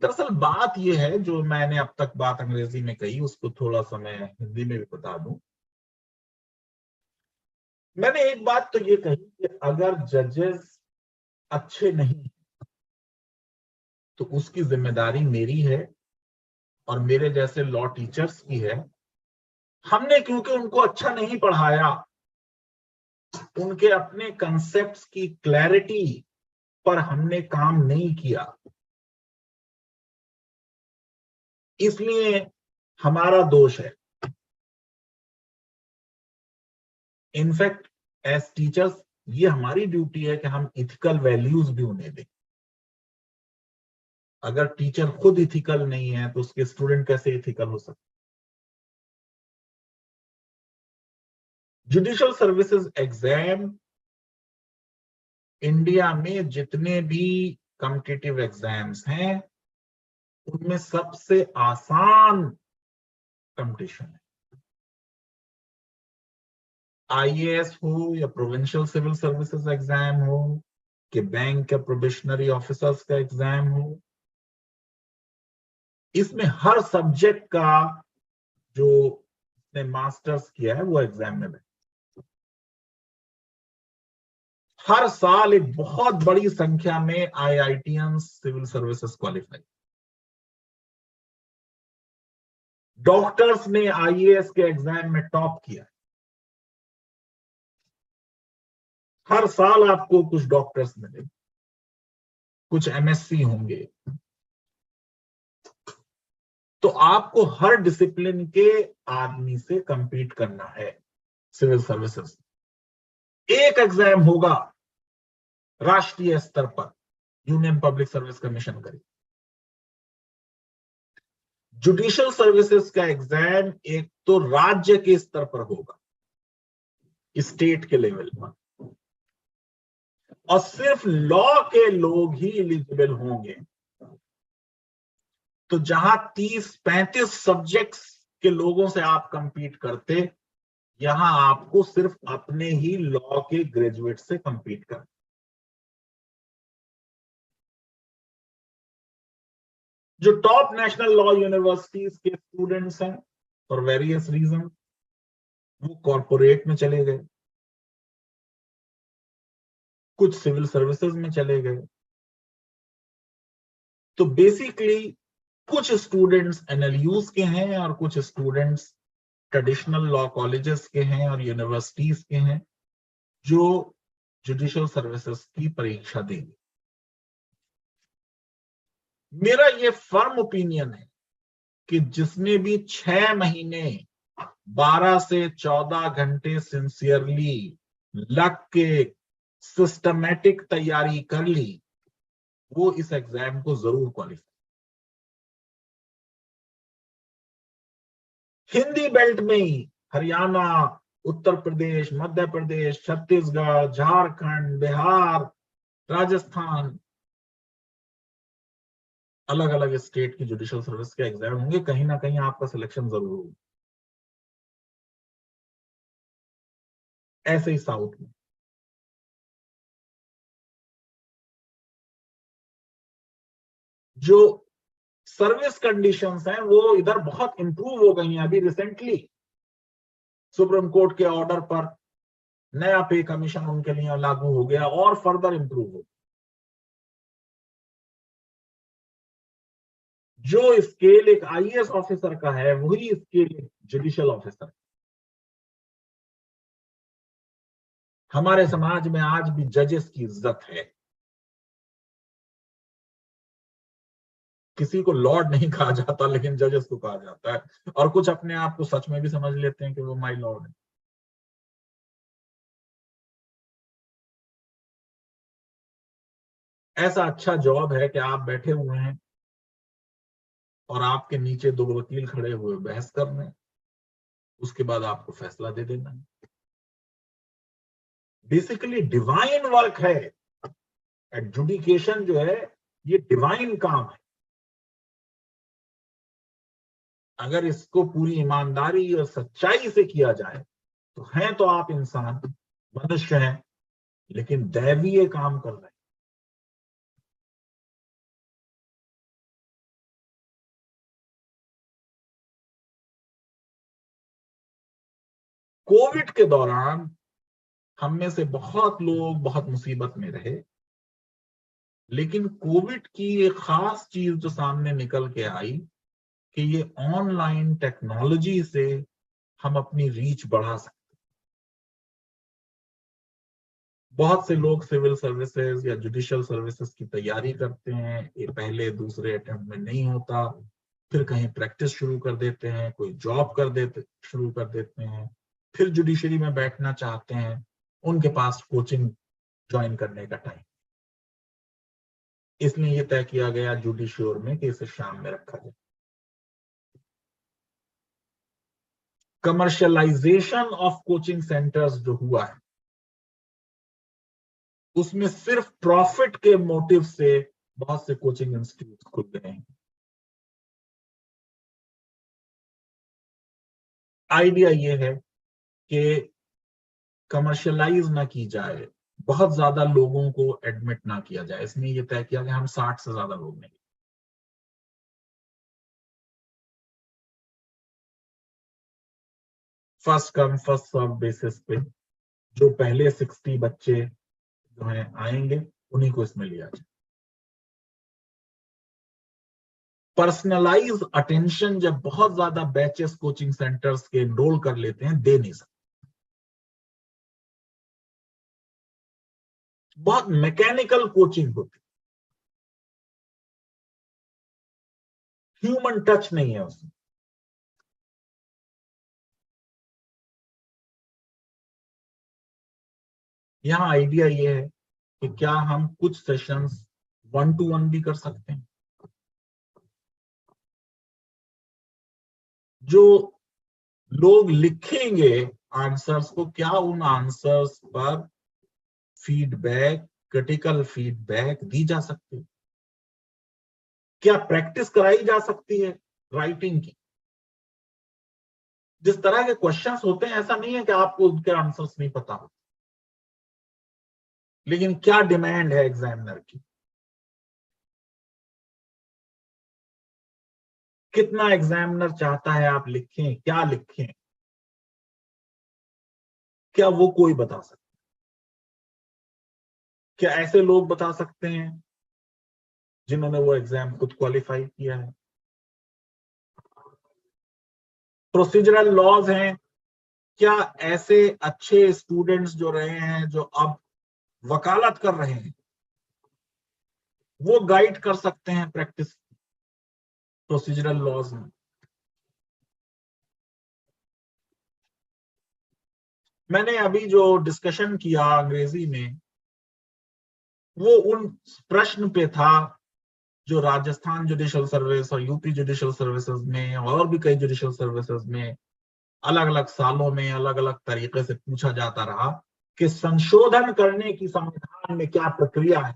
दरअसल बात यह है, जो मैंने अब तक बात अंग्रेजी में कही उसको थोड़ा सा मैं हिंदी में भी बता दूं। मैंने एक बात तो ये कही कि अगर जजेस अच्छे नहीं तो उसकी जिम्मेदारी मेरी है और मेरे जैसे लॉ टीचर्स की है। हमने क्योंकि उनको अच्छा नहीं पढ़ाया, उनके अपने कंसेप्ट्स की क्लैरिटी पर हमने काम नहीं किया, इसलिए हमारा दोष है। इनफैक्ट एज टीचर्स ये हमारी ड्यूटी है कि हम इथिकल वैल्यूज भी उन्हें दें। अगर टीचर खुद इथिकल नहीं है तो उसके स्टूडेंट कैसे इथिकल हो सकते? जुडिशियल सर्विसेज एग्जाम इंडिया में जितने भी कॉम्पिटिटिव एग्जाम्स हैं उनमें सबसे आसान कंपटीशन है। आईएएस हो या प्रोविंशियल सिविल सर्विसेज एग्जाम हो कि बैंक या प्रोबेशनरी ऑफिसर्स का एग्जाम हो, इसमें हर सब्जेक्ट का जो ने मास्टर्स किया है वो एग्जाम में बैठे। हर साल एक बहुत बड़ी संख्या में IITians civil services qualify. Doctors ने आईएएस के एग्जाम में टॉप किया। हर साल आपको कुछ डॉक्टर्स मिले, कुछ एमएससी होंगे, तो आपको हर डिसिप्लिन के आदमी से compete करना है सिविल सर्विसेज। एक एग्जाम होगा राष्ट्रीय स्तर पर, यूनियन पब्लिक सर्विस कमीशन करे, जुडिशियल सर्विसेज का एग्जाम एक तो राज्य के स्तर पर होगा, स्टेट के लेवल पर, और सिर्फ लॉ के लोग ही एलिजिबल होंगे। तो जहां 30-35 सब्जेक्ट्स के लोगों से आप कंपीट करते, यहां आपको सिर्फ अपने ही लॉ के ग्रेजुएट से कंपीट करना। जो टॉप नेशनल लॉ यूनिवर्सिटीज के स्टूडेंट्स हैं फॉर वेरियस रीजन, वो कॉरपोरेट में चले गए, कुछ सिविल सर्विसेज में चले गए। तो बेसिकली कुछ स्टूडेंट्स एनएलयूज के हैं और कुछ स्टूडेंट्स ट्रेडिशनल लॉ कॉलेजेस के हैं और यूनिवर्सिटीज के हैं जो जुडिशियल सर्विसेज की परीक्षा देंगे। मेरा ये फर्म ओपिनियन है कि जिसने भी 6 महीने 12 से 14 घंटे सिंसियरली लग के सिस्टमैटिक तैयारी कर ली, वो इस एग्जाम को जरूर क्वालिफाई। हिंदी बेल्ट में ही हरियाणा, उत्तर प्रदेश, मध्य प्रदेश, छत्तीसगढ़, झारखंड, बिहार, राजस्थान, अलग अलग स्टेट की जुडिशियल सर्विस के एग्जाम होंगे, कहीं ना कहीं आपका सिलेक्शन जरूर होगा। ऐसे ही साउथ में जो सर्विस कंडीशंस हैं वो इधर बहुत इंप्रूव हो गई हैं। अभी रिसेंटली सुप्रीम कोर्ट के ऑर्डर पर नया पे कमीशन उनके लिए लागू हो गया और फर्दर इंप्रूव हो। जो स्केल एक आईएएस ऑफिसर का है, वही स्केल एक जुडिशियल ऑफिसर। हमारे समाज में आज भी जजेस की इज्जत है। किसी को लॉर्ड नहीं कहा जाता, लेकिन जजेस को कहा जाता है, और कुछ अपने आप को सच में भी समझ लेते हैं कि वो माय लॉर्ड है। ऐसा अच्छा जॉब है कि आप बैठे हुए हैं और आपके नीचे 2 वकील खड़े हुए बहस कर रहे हैं, उसके बाद आपको फैसला दे देना है। बेसिकली डिवाइन वर्क है। एडजुडिकेशन जो है ये डिवाइन काम है। अगर इसको पूरी ईमानदारी और सच्चाई से किया जाए तो हैं तो आप इंसान, मनुष्य हैं, लेकिन दैवीय काम कर रहे हैं। कोविड के दौरान हम में से बहुत लोग बहुत मुसीबत में रहे, लेकिन कोविड की एक खास चीज जो सामने निकल के आई कि ये ऑनलाइन टेक्नोलॉजी से हम अपनी रीच बढ़ा सकते। बहुत से लोग सिविल सर्विसेज या जुडिशियल सर्विसेज की तैयारी करते हैं, ये पहले दूसरे अटेम्प्ट में नहीं होता, फिर कहीं प्रैक्टिस शुरू कर देते हैं, कोई जॉब शुरू कर देते हैं, फिर जुडिशरी में बैठना चाहते हैं, उनके पास कोचिंग ज्वाइन करने का टाइम। इसलिए ये तय किया गया जुडिश्योर में कि इसे शाम में रखा जाए। कमर्शियलाइजेशन ऑफ कोचिंग सेंटर्स जो हुआ है, उसमें सिर्फ प्रॉफिट के मोटिव से बहुत से कोचिंग इंस्टीट्यूट खुल गए हैं। आइडिया ये है कि कमर्शियलाइज ना की जाए, बहुत ज्यादा लोगों को एडमिट ना किया जाए। इसमें यह तय किया कि हम 60 से ज्यादा लोग नहीं, first come first serve basis पे जो पहले 60 बच्चे जो हैं आएंगे, उन्हीं को इसमें लिया जाए। पर्सनलाइज अटेंशन जब बहुत ज्यादा बैचेस कोचिंग सेंटर्स के एनरोल कर लेते हैं, दे नहीं सकते। बहुत मैकेनिकल कोचिंग होती, ह्यूमन टच नहीं है उसमें। यहाँ आइडिया ये है कि क्या हम कुछ सेशंस 1-to-1 भी कर सकते हैं। जो लोग लिखेंगे आंसर्स को, क्या उन आंसर्स पर फीडबैक, क्रिटिकल फीडबैक दी जा सकती है? क्या प्रैक्टिस कराई जा सकती है राइटिंग की? जिस तरह के क्वेश्चंस होते हैं, ऐसा नहीं है कि आपको उनके आंसर्स नहीं पता हो, लेकिन क्या डिमांड है एग्जामिनर की? कितना एग्जामिनर चाहता है आप लिखें, क्या लिखें? क्या वो कोई बता सकता? क्या ऐसे लोग बता सकते हैं जिन्होंने वो एग्जाम खुद क्वालिफाई किया है? प्रोसीजरल लॉज हैं, क्या ऐसे अच्छे स्टूडेंट्स जो रहे हैं, जो अब वकालत कर रहे हैं, वो गाइड कर सकते हैं प्रैक्टिस प्रोसीजरल लॉज में? मैंने अभी जो डिस्कशन किया अंग्रेजी में, वो उन प्रश्न पे था जो राजस्थान जुडिशियल सर्विस और यूपी जुडिशियल सर्विसेज में और भी कई जुडिशियल सर्विसेज में अलग अलग सालों में अलग अलग तरीके से पूछा जाता रहा कि संशोधन करने की संविधान में क्या प्रक्रिया है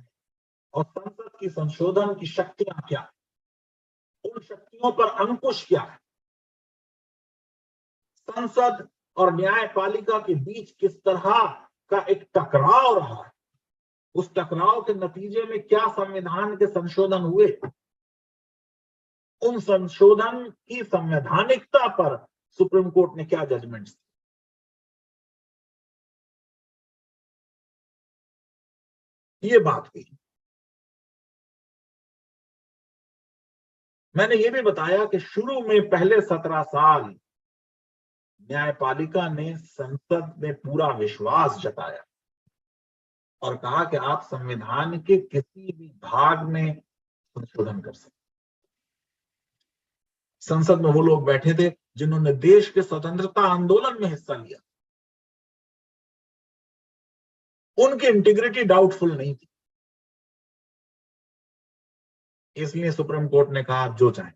और संसद की संशोधन की शक्तियां क्या है, उन शक्तियों पर अंकुश क्या है, संसद और न्यायपालिका के बीच किस तरह का एक टकराव रहा है, उस टकराव के नतीजे में क्या संविधान के संशोधन हुए, उन संशोधन की संवैधानिकता पर सुप्रीम कोर्ट ने क्या जजमेंट्स दिए। ये बात हुई। मैंने ये भी बताया कि शुरू में पहले 17 साल न्यायपालिका ने संसद में पूरा विश्वास जताया और कहा कि आप संविधान के किसी भी भाग में संशोधन कर सकते। संसद में वो लोग बैठे थे जिन्होंने देश के स्वतंत्रता आंदोलन में हिस्सा लिया, उनकी इंटीग्रिटी डाउटफुल नहीं थी, इसलिए सुप्रीम कोर्ट ने कहा आप जो चाहें।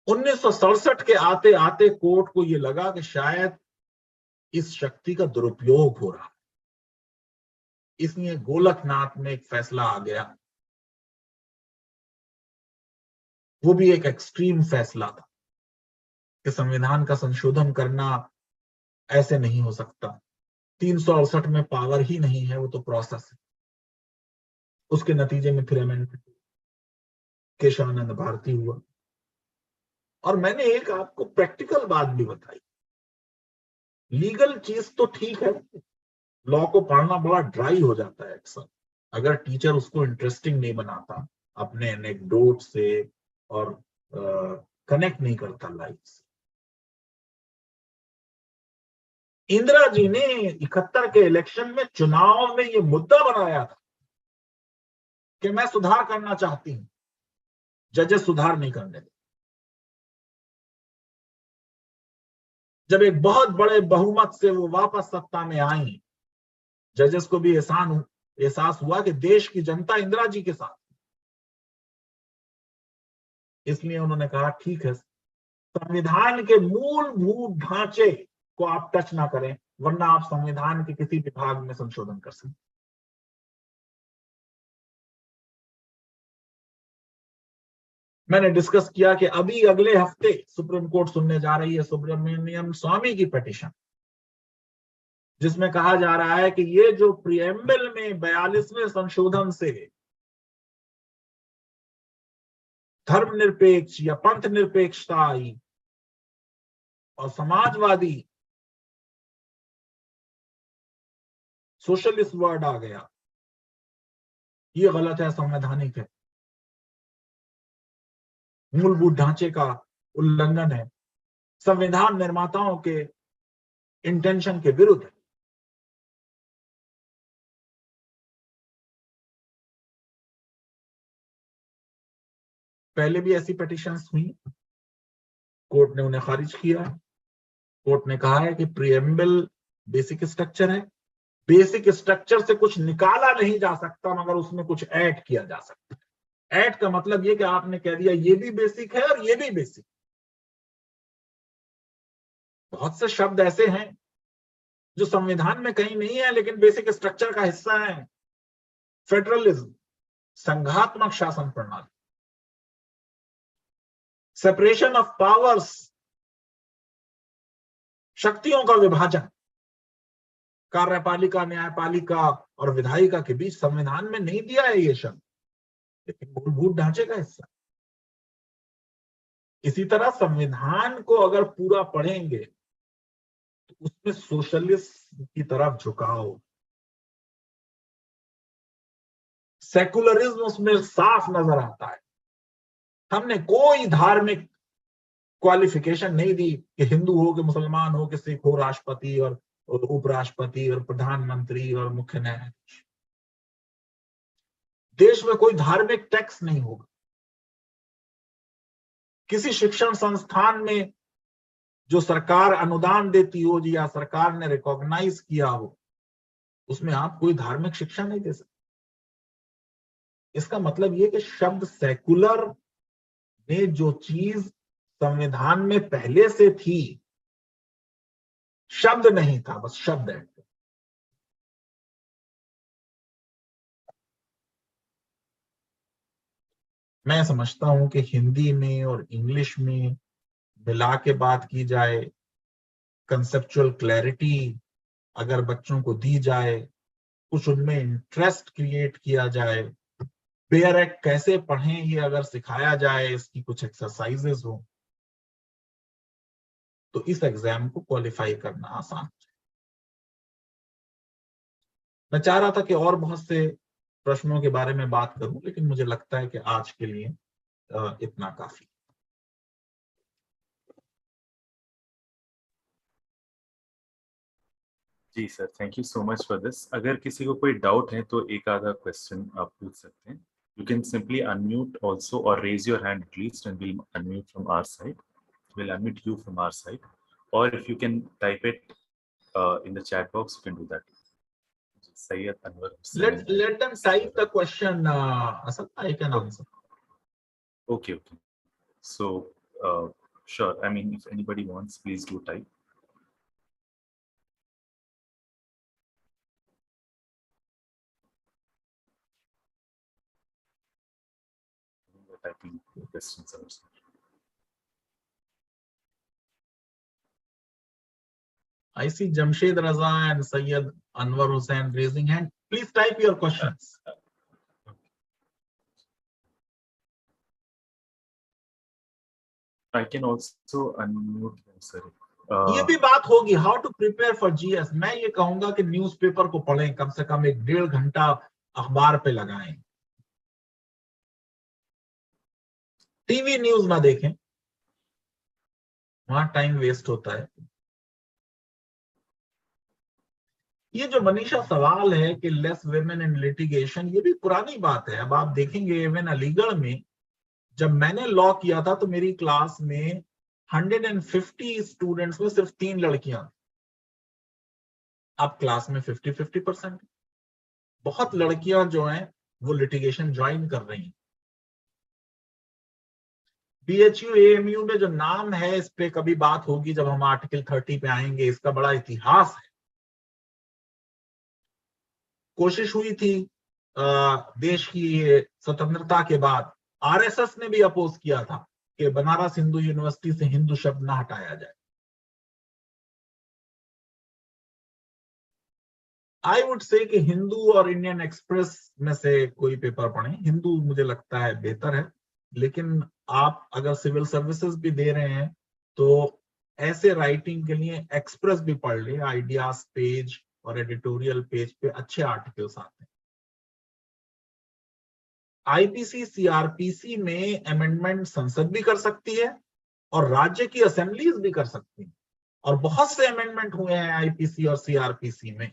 1967 के आते आते कोर्ट को यह लगा कि शायद इस शक्ति का दुरुपयोग हो रहा, इसलिए गोलकनाथ में एक फैसला आ गया। वो भी एक एक्सट्रीम फैसला था कि संविधान का संशोधन करना ऐसे नहीं हो सकता, 368 में पावर ही नहीं है, वो तो प्रोसेस है। उसके नतीजे में फिर अमेंडमेंट केशवानंद भारती हुआ। और मैंने एक आपको प्रैक्टिकल बात भी बताई, लीगल चीज तो ठीक है, लॉ को पढ़ना बड़ा ड्राई हो जाता है अक्सर अगर टीचर उसको इंटरेस्टिंग नहीं बनाता, अपने एनेक्डोट से और कनेक्ट नहीं करता लाइफ से। इंदिरा जी ने 71 के इलेक्शन में चुनाव में ये मुद्दा बनाया था कि मैं सुधार करना चाहती हूं, जजेस सुधार नहीं करने दे। जब एक बहुत बड़े बहुमत से वो वापस सत्ता में आई, जजेस को भी एहसास हुआ कि देश की जनता इंदिरा जी के साथ, इसलिए उन्होंने कहा ठीक है, संविधान के मूलभूत ढांचे को आप टच ना करें, वरना आप संविधान के किसी भी भाग में संशोधन कर सकते। मैंने डिस्कस किया कि अभी अगले हफ्ते सुप्रीम कोर्ट सुनने जा रही है सुब्रमण्यम स्वामी की पिटीशन, जिसमें कहा जा रहा है कि ये जो प्रीएम्बल में 42वें संशोधन से धर्मनिरपेक्ष या पंथ निरपेक्षता आई और समाजवादी सोशलिस्ट वर्ड आ गया, ये गलत है, संवैधानिक है, मूलभूत ढांचे का उल्लंघन है, संविधान निर्माताओं के इंटेंशन के विरुद्ध है। पहले भी ऐसी पिटीशंस हुई, कोर्ट ने उन्हें खारिज किया। कोर्ट ने कहा है कि प्रीएम्बल बेसिक स्ट्रक्चर है, बेसिक स्ट्रक्चर से कुछ निकाला नहीं जा सकता, मगर उसमें कुछ ऐड किया जा सकता है। एट का मतलब ये कि आपने कह दिया ये भी बेसिक है और ये भी बेसिक। बहुत से शब्द ऐसे हैं जो संविधान में कहीं नहीं है लेकिन बेसिक स्ट्रक्चर का हिस्सा है। फेडरलिज्म, संघात्मक शासन प्रणाली, सेपरेशन ऑफ पावर्स, शक्तियों का विभाजन, कार्यपालिका, न्यायपालिका और विधायिका के बीच संविधान में नहीं दिया है ये शब्द, लेकिन मूलभूत ढांचे का हिस्सा। इसी तरह संविधान को अगर पूरा पढ़ेंगे तो उसमें सोशलिस्ट की तरफ झुकाव, सेकुलरिज्म उसमें साफ नजर आता है। हमने कोई धार्मिक क्वालिफिकेशन नहीं दी कि हिंदू हो कि मुसलमान हो कि सिख हो, राष्ट्रपति और उपराष्ट्रपति और प्रधानमंत्री और मुख्य न्यायाधीश। देश में कोई धार्मिक टैक्स नहीं होगा। किसी शिक्षण संस्थान में जो सरकार अनुदान देती हो या सरकार ने रिकॉग्नाइज किया हो, उसमें आप कोई धार्मिक शिक्षा नहीं दे सकते। इसका मतलब यह कि शब्द सेकुलर ने जो चीज संविधान में पहले से थी, शब्द नहीं था, बस शब्द है। मैं समझता हूं कि हिंदी में और इंग्लिश में मिला के बात की जाए, कंसेप्चुअल क्लैरिटी अगर बच्चों को दी जाए, कुछ उनमें इंटरेस्ट क्रिएट किया जाए, बेयर एक्ट कैसे पढ़ें ये अगर सिखाया जाए, इसकी कुछ एक्सरसाइजेस हो, तो इस एग्जाम को क्वालिफाई करना आसान है। मैं चाह रहा था कि और बहुत से प्रश्नों के बारे में बात करूं, लेकिन मुझे लगता है कि आज के लिए इतना काफी। जी sir, thank you so much for this. अगर किसी को कोई डाउट है तो एक आधा क्वेश्चन आप पूछ सकते हैं। You can simply unmute also और raise your hand at least and will unmute from our side, will unmute you from our side, और if you can type it in the chat box, you can do that. Sayyid Anwar Hussain. Let them type the question, Asad, I can answer. Okay. So, sure. I mean, if anybody wants, please do type. We're typing questions also. I see Jamshed Raza and Sayyid Anwar Hussain raising hand. Please type your questions. I can also unmute them, sir. ये भी बात होगी, how to prepare for GS. मैं ये कहूंगा कि newspaper को पढ़ें, कम से कम 1.5 घंटा अखबार पे लगाएं, टीवी न्यूज ना देखें, वहां टाइम वेस्ट होता है। ये जो मनीषा सवाल है कि लेस वुमेन इन लिटिगेशन, ये भी पुरानी बात है। अब आप देखेंगे इवन अलीगढ़ में जब मैंने लॉ किया था तो मेरी क्लास में 150 स्टूडेंट्स में सिर्फ 3 लड़कियां। अब क्लास में 50-50%। बहुत लड़कियां जो हैं वो लिटिगेशन ज्वाइन कर रही हैं। बीएचयू एएमयू में जो नाम है, इस पे कभी बात होगी जब हम आर्टिकल 30 पे आएंगे। इसका बड़ा इतिहास है। कोशिश हुई थी देश की स्वतंत्रता के बाद, आरएसएस ने भी अपोज किया था कि बनारस हिंदू यूनिवर्सिटी से हिंदू शब्द ना हटाया जाए। आई वुड से कि हिंदू और इंडियन एक्सप्रेस में से कोई पेपर पढ़ें। हिंदू मुझे लगता है बेहतर है, लेकिन आप अगर सिविल सर्विसेज भी दे रहे हैं तो ऐसे राइटिंग के लिए एक्सप्रेस भी पढ़ ले। आइडियाज पेज और एडिटोरियल पेज पे अच्छे आर्टिकल्स आते हैं। आईपीसी सीआरपीसी में अमेंडमेंट संसद भी कर सकती है और राज्य की असेंबलीज भी कर सकती है, और बहुत से अमेंडमेंट हुए हैं आईपीसी और सीआरपीसी में।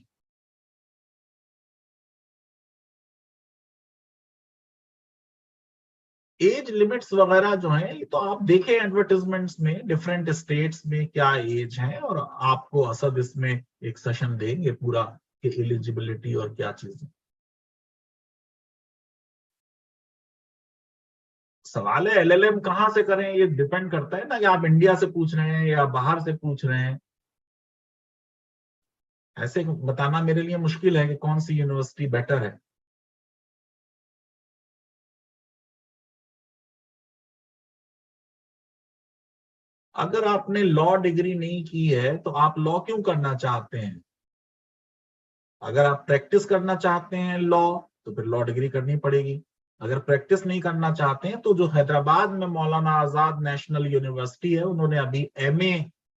एज लिमिट्स वगैरह जो हैं, ये तो आप देखें एडवर्टाइजमेंट्स में डिफरेंट स्टेट्स में क्या एज है, और आपको असद इसमें एक सेशन देंगे पूरा कि एलिजिबिलिटी और क्या चीजें। सवाल है एलएलएम कहाँ से करें, ये डिपेंड करता है ना कि आप इंडिया से पूछ रहे हैं या बाहर से पूछ रहे हैं। ऐसे बताना मेरे लिए मुश्किल है कि कौन सी यूनिवर्सिटी बेटर है। अगर आपने लॉ डिग्री नहीं की है तो आप लॉ क्यों करना चाहते हैं? अगर आप प्रैक्टिस करना चाहते हैं लॉ, तो फिर लॉ डिग्री करनी पड़ेगी। अगर प्रैक्टिस नहीं करना चाहते हैं तो जो हैदराबाद में मौलाना आजाद नेशनल यूनिवर्सिटी है, उन्होंने अभी एमए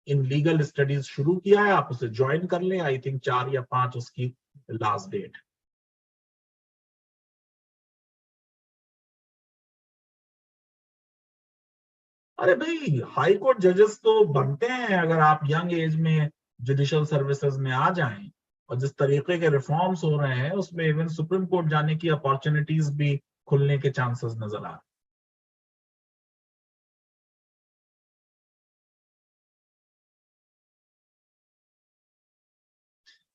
इन लीगल स्टडीज शुरू किया है, आप उसे ज्वाइन कर लें। आई थिंक 4 या 5 उसकी लास्ट डेट। अरे भाई, हाई कोर्ट जजेस तो बनते हैं अगर आप यंग एज में जुडिशियल सर्विसेज में आ जाएं। और जिस तरीके के रिफॉर्म्स हो रहे हैं उसमें इवन सुप्रीम कोर्ट जाने की अपॉर्चुनिटीज भी खुलने के चांसेस नजर आ रहे हैं।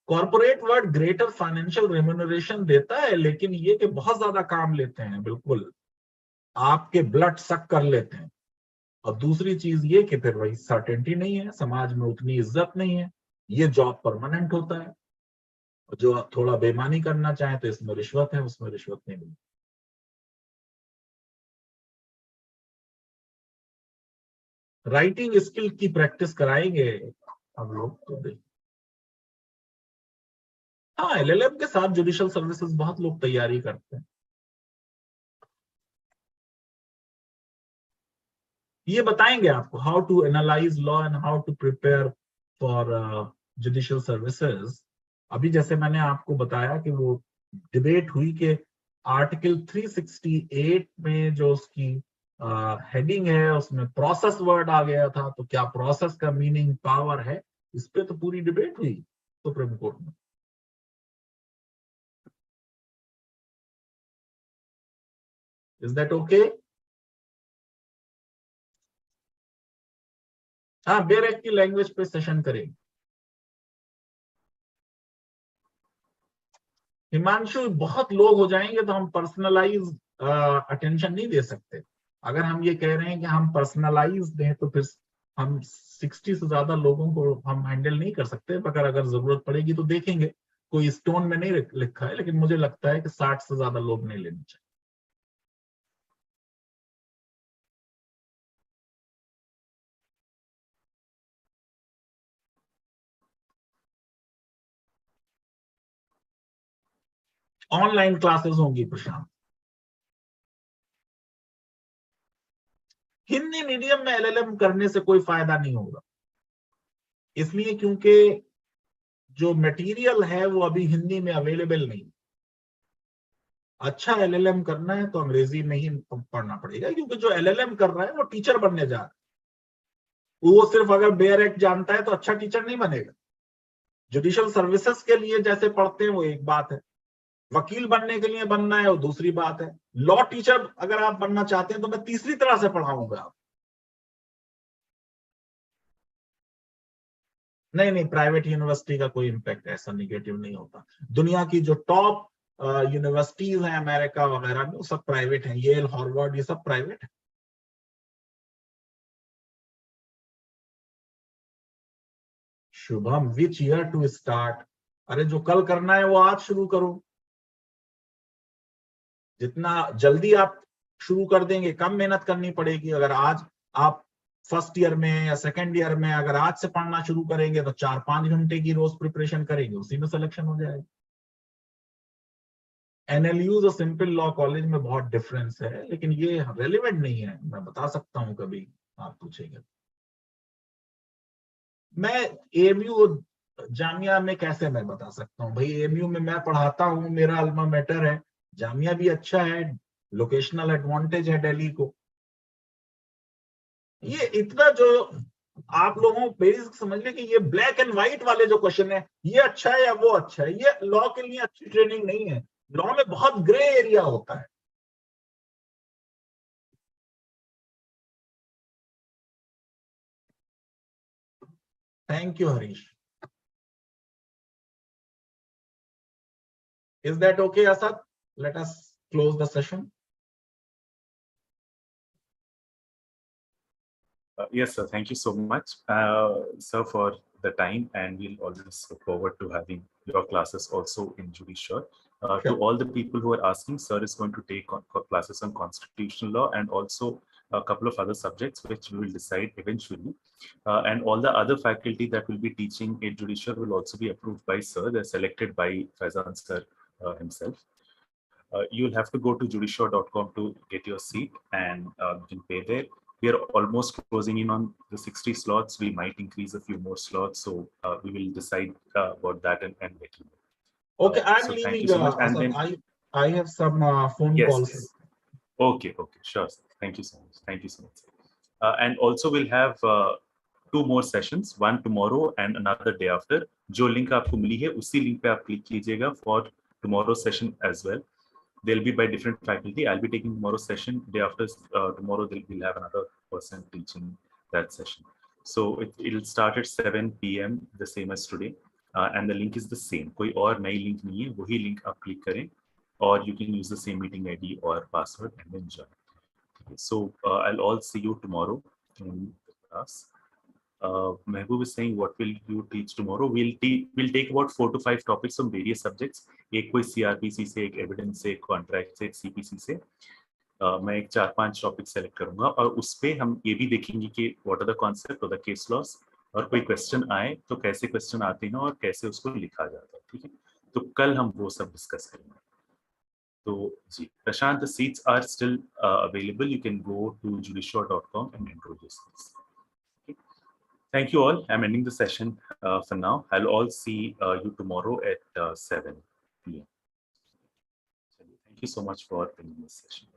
Corporate world greater financial remuneration देता है, लेकिन ये कि बहुत ज्यादा काम लेते हैं, बिल्कुल आपके ब्लड सक कर लेते हैं। और दूसरी चीज ये कि फिर वही सर्टेनिटी नहीं है, समाज में उतनी इज्जत नहीं है। ये जॉब परमानेंट होता है। और जो थोड़ा बेईमानी करना चाहे तो इसमें रिश्वत है, उसमें रिश्वत नहीं मिलती। राइटिंग स्किल की प्रैक्टिस कराएंगे हम लोग तो देख। हाँ, एलएलएम के साथ जुडिशियल सर्विसेज बहुत लोग तैयारी करते हैं। ये बताएंगे आपको how to analyse law and how to prepare for judicial services. अभी जैसे मैंने आपको बताया कि वो डिबेट हुई कि आर्टिकल 368 में जो उसकी हेडिंग है उसमें प्रोसेस वर्ड आ गया था, तो क्या प्रोसेस का मीनिंग पावर है? इस पे तो पूरी डिबेट हुई सुप्रीम कोर्ट में। Is that okay? हाँ, बेरेक की लैंग्वेज पे सेशन करेंगे। हिमांशु, बहुत लोग हो जाएंगे तो हम पर्सनलाइज अटेंशन नहीं दे सकते। अगर हम ये कह रहे हैं कि हम पर्सनलाइज दें तो फिर हम 60 से ज्यादा लोगों को हम हैंडल नहीं कर सकते। मगर अगर जरूरत पड़ेगी तो देखेंगे। कोई स्टोन में नहीं लिखा है, लेकिन मुझे लगता है कि 60 से ज्यादा लोग नहीं लेने चाहिए। ऑनलाइन क्लासेस होंगी प्रशांत। हिंदी मीडियम में एलएलएम करने से कोई फायदा नहीं होगा, इसलिए क्योंकि जो मटेरियल है वो अभी हिंदी में अवेलेबल नहीं। अच्छा एलएलएम करना है तो अंग्रेजी में ही पढ़ना पड़ेगा, क्योंकि जो एलएलएम कर रहा है वो टीचर बनने जा रहा है। वो सिर्फ अगर बेयर एक्ट जानता है तो अच्छा टीचर नहीं बनेगा। जुडिशियल सर्विसेज के लिए जैसे पढ़ते हैं वो एक बात है, वकील बनने के लिए बनना है वो दूसरी बात है। लॉ टीचर अगर आप बनना चाहते हैं तो मैं तीसरी तरह से पढ़ाऊंगा आप। नहीं नहीं, प्राइवेट यूनिवर्सिटी का कोई इम्पैक्ट ऐसा निगेटिव नहीं होता। दुनिया की जो टॉप यूनिवर्सिटीज हैं अमेरिका वगैरह में, वो सब प्राइवेट हैं। येल, हार्वर्ड, ये सब प्राइवेट है। Shubham, which year to start? अरे जो कल करना है वो आज शुरू करो। जितना जल्दी आप शुरू कर देंगे, कम मेहनत करनी पड़ेगी। अगर आज आप फर्स्ट ईयर में या सेकेंड ईयर में अगर आज से पढ़ना शुरू करेंगे तो 4-5 घंटे की रोज प्रिपरेशन करेंगे, उसी में सिलेक्शन हो जाएगा। एनएलयूज और सिंपल लॉ कॉलेज में बहुत डिफरेंस है, लेकिन ये रेलिवेंट नहीं है। मैं बता सकता हूँ कभी आप पूछेंगे। मैं एएमयू जामिया में कैसे मैं बता सकता हूँ भाई? एएमयू में मैं पढ़ाता हूँ, मेरा अल्मा मैटर है। जामिया भी अच्छा है, लोकेशनल एडवांटेज है दिल्ली को। ये इतना जो आप लोगों बेसिक समझ लें कि ये ब्लैक एंड व्हाइट वाले जो क्वेश्चन है, ये अच्छा है या वो अच्छा है, ये लॉ के लिए अच्छी ट्रेनिंग नहीं है। लॉ में बहुत ग्रे एरिया होता है। Thank you Harish. Is that okay Asad? Let us close the session. Yes, sir. Thank you so much, sir, for the time, and we'll always look forward to having your classes also in JudiSure. To all the people who are asking, sir is going to take classes on constitutional law and also a couple of other subjects which we will decide eventually. And all the other faculty that will be teaching in JudiSure will also be approved by sir. They're selected by Faizan sir himself. You'll have to go to judisure.com to get your seat, and you can pay there. We are almost closing in on the 60 slots. We might increase a few more slots, so we will decide about that and let you know. Okay, I'm So leaving. thank you so much. And Asad, then I have some phone yes, calls. yes. Okay, sure. Sir. Thank you so much. Thank you so much. And also we'll have two more sessions, one tomorrow and another day after. जो link आपको मिली है उसी link पे आप click कीजिएगा for tomorrow's session as well. They'll be by different faculty. I'll be taking tomorrow's session. Day after tomorrow, we'll have another person teaching that session. So it'll start at 7 p.m. the same as today, and the link is the same. कोई और नई link नहीं है, वही link आप click करें, or you can use the same meeting ID or password and then join. So I'll all see you tomorrow in class. Mehboob is saying, what will you teach tomorrow? We'll take about 4 to 5 topics from various subjects. एक कोई CRPC से, एक evidence से, एक contract से, एक CPC से. मैं एक 4-5 टॉपिक सेलेक्ट करूंगा और उस पे हम ये भी देखेंगे कि व्हाट आर द कॉन्सेप्ट और द केस लॉस, और कोई क्वेश्चन आए तो कैसे क्वेश्चन आते हैं और कैसे उसको लिखा जाता है. ठीक है, तो कल हम वो सब डिस्कस करेंगे. तो जी प्रशांत, the seats are still available. You can go to judisure.com and enroll yourselves. Thank you all. I'm ending the session for now. I'll all see you tomorrow at 7 p.m. Thank you so much for attending this session.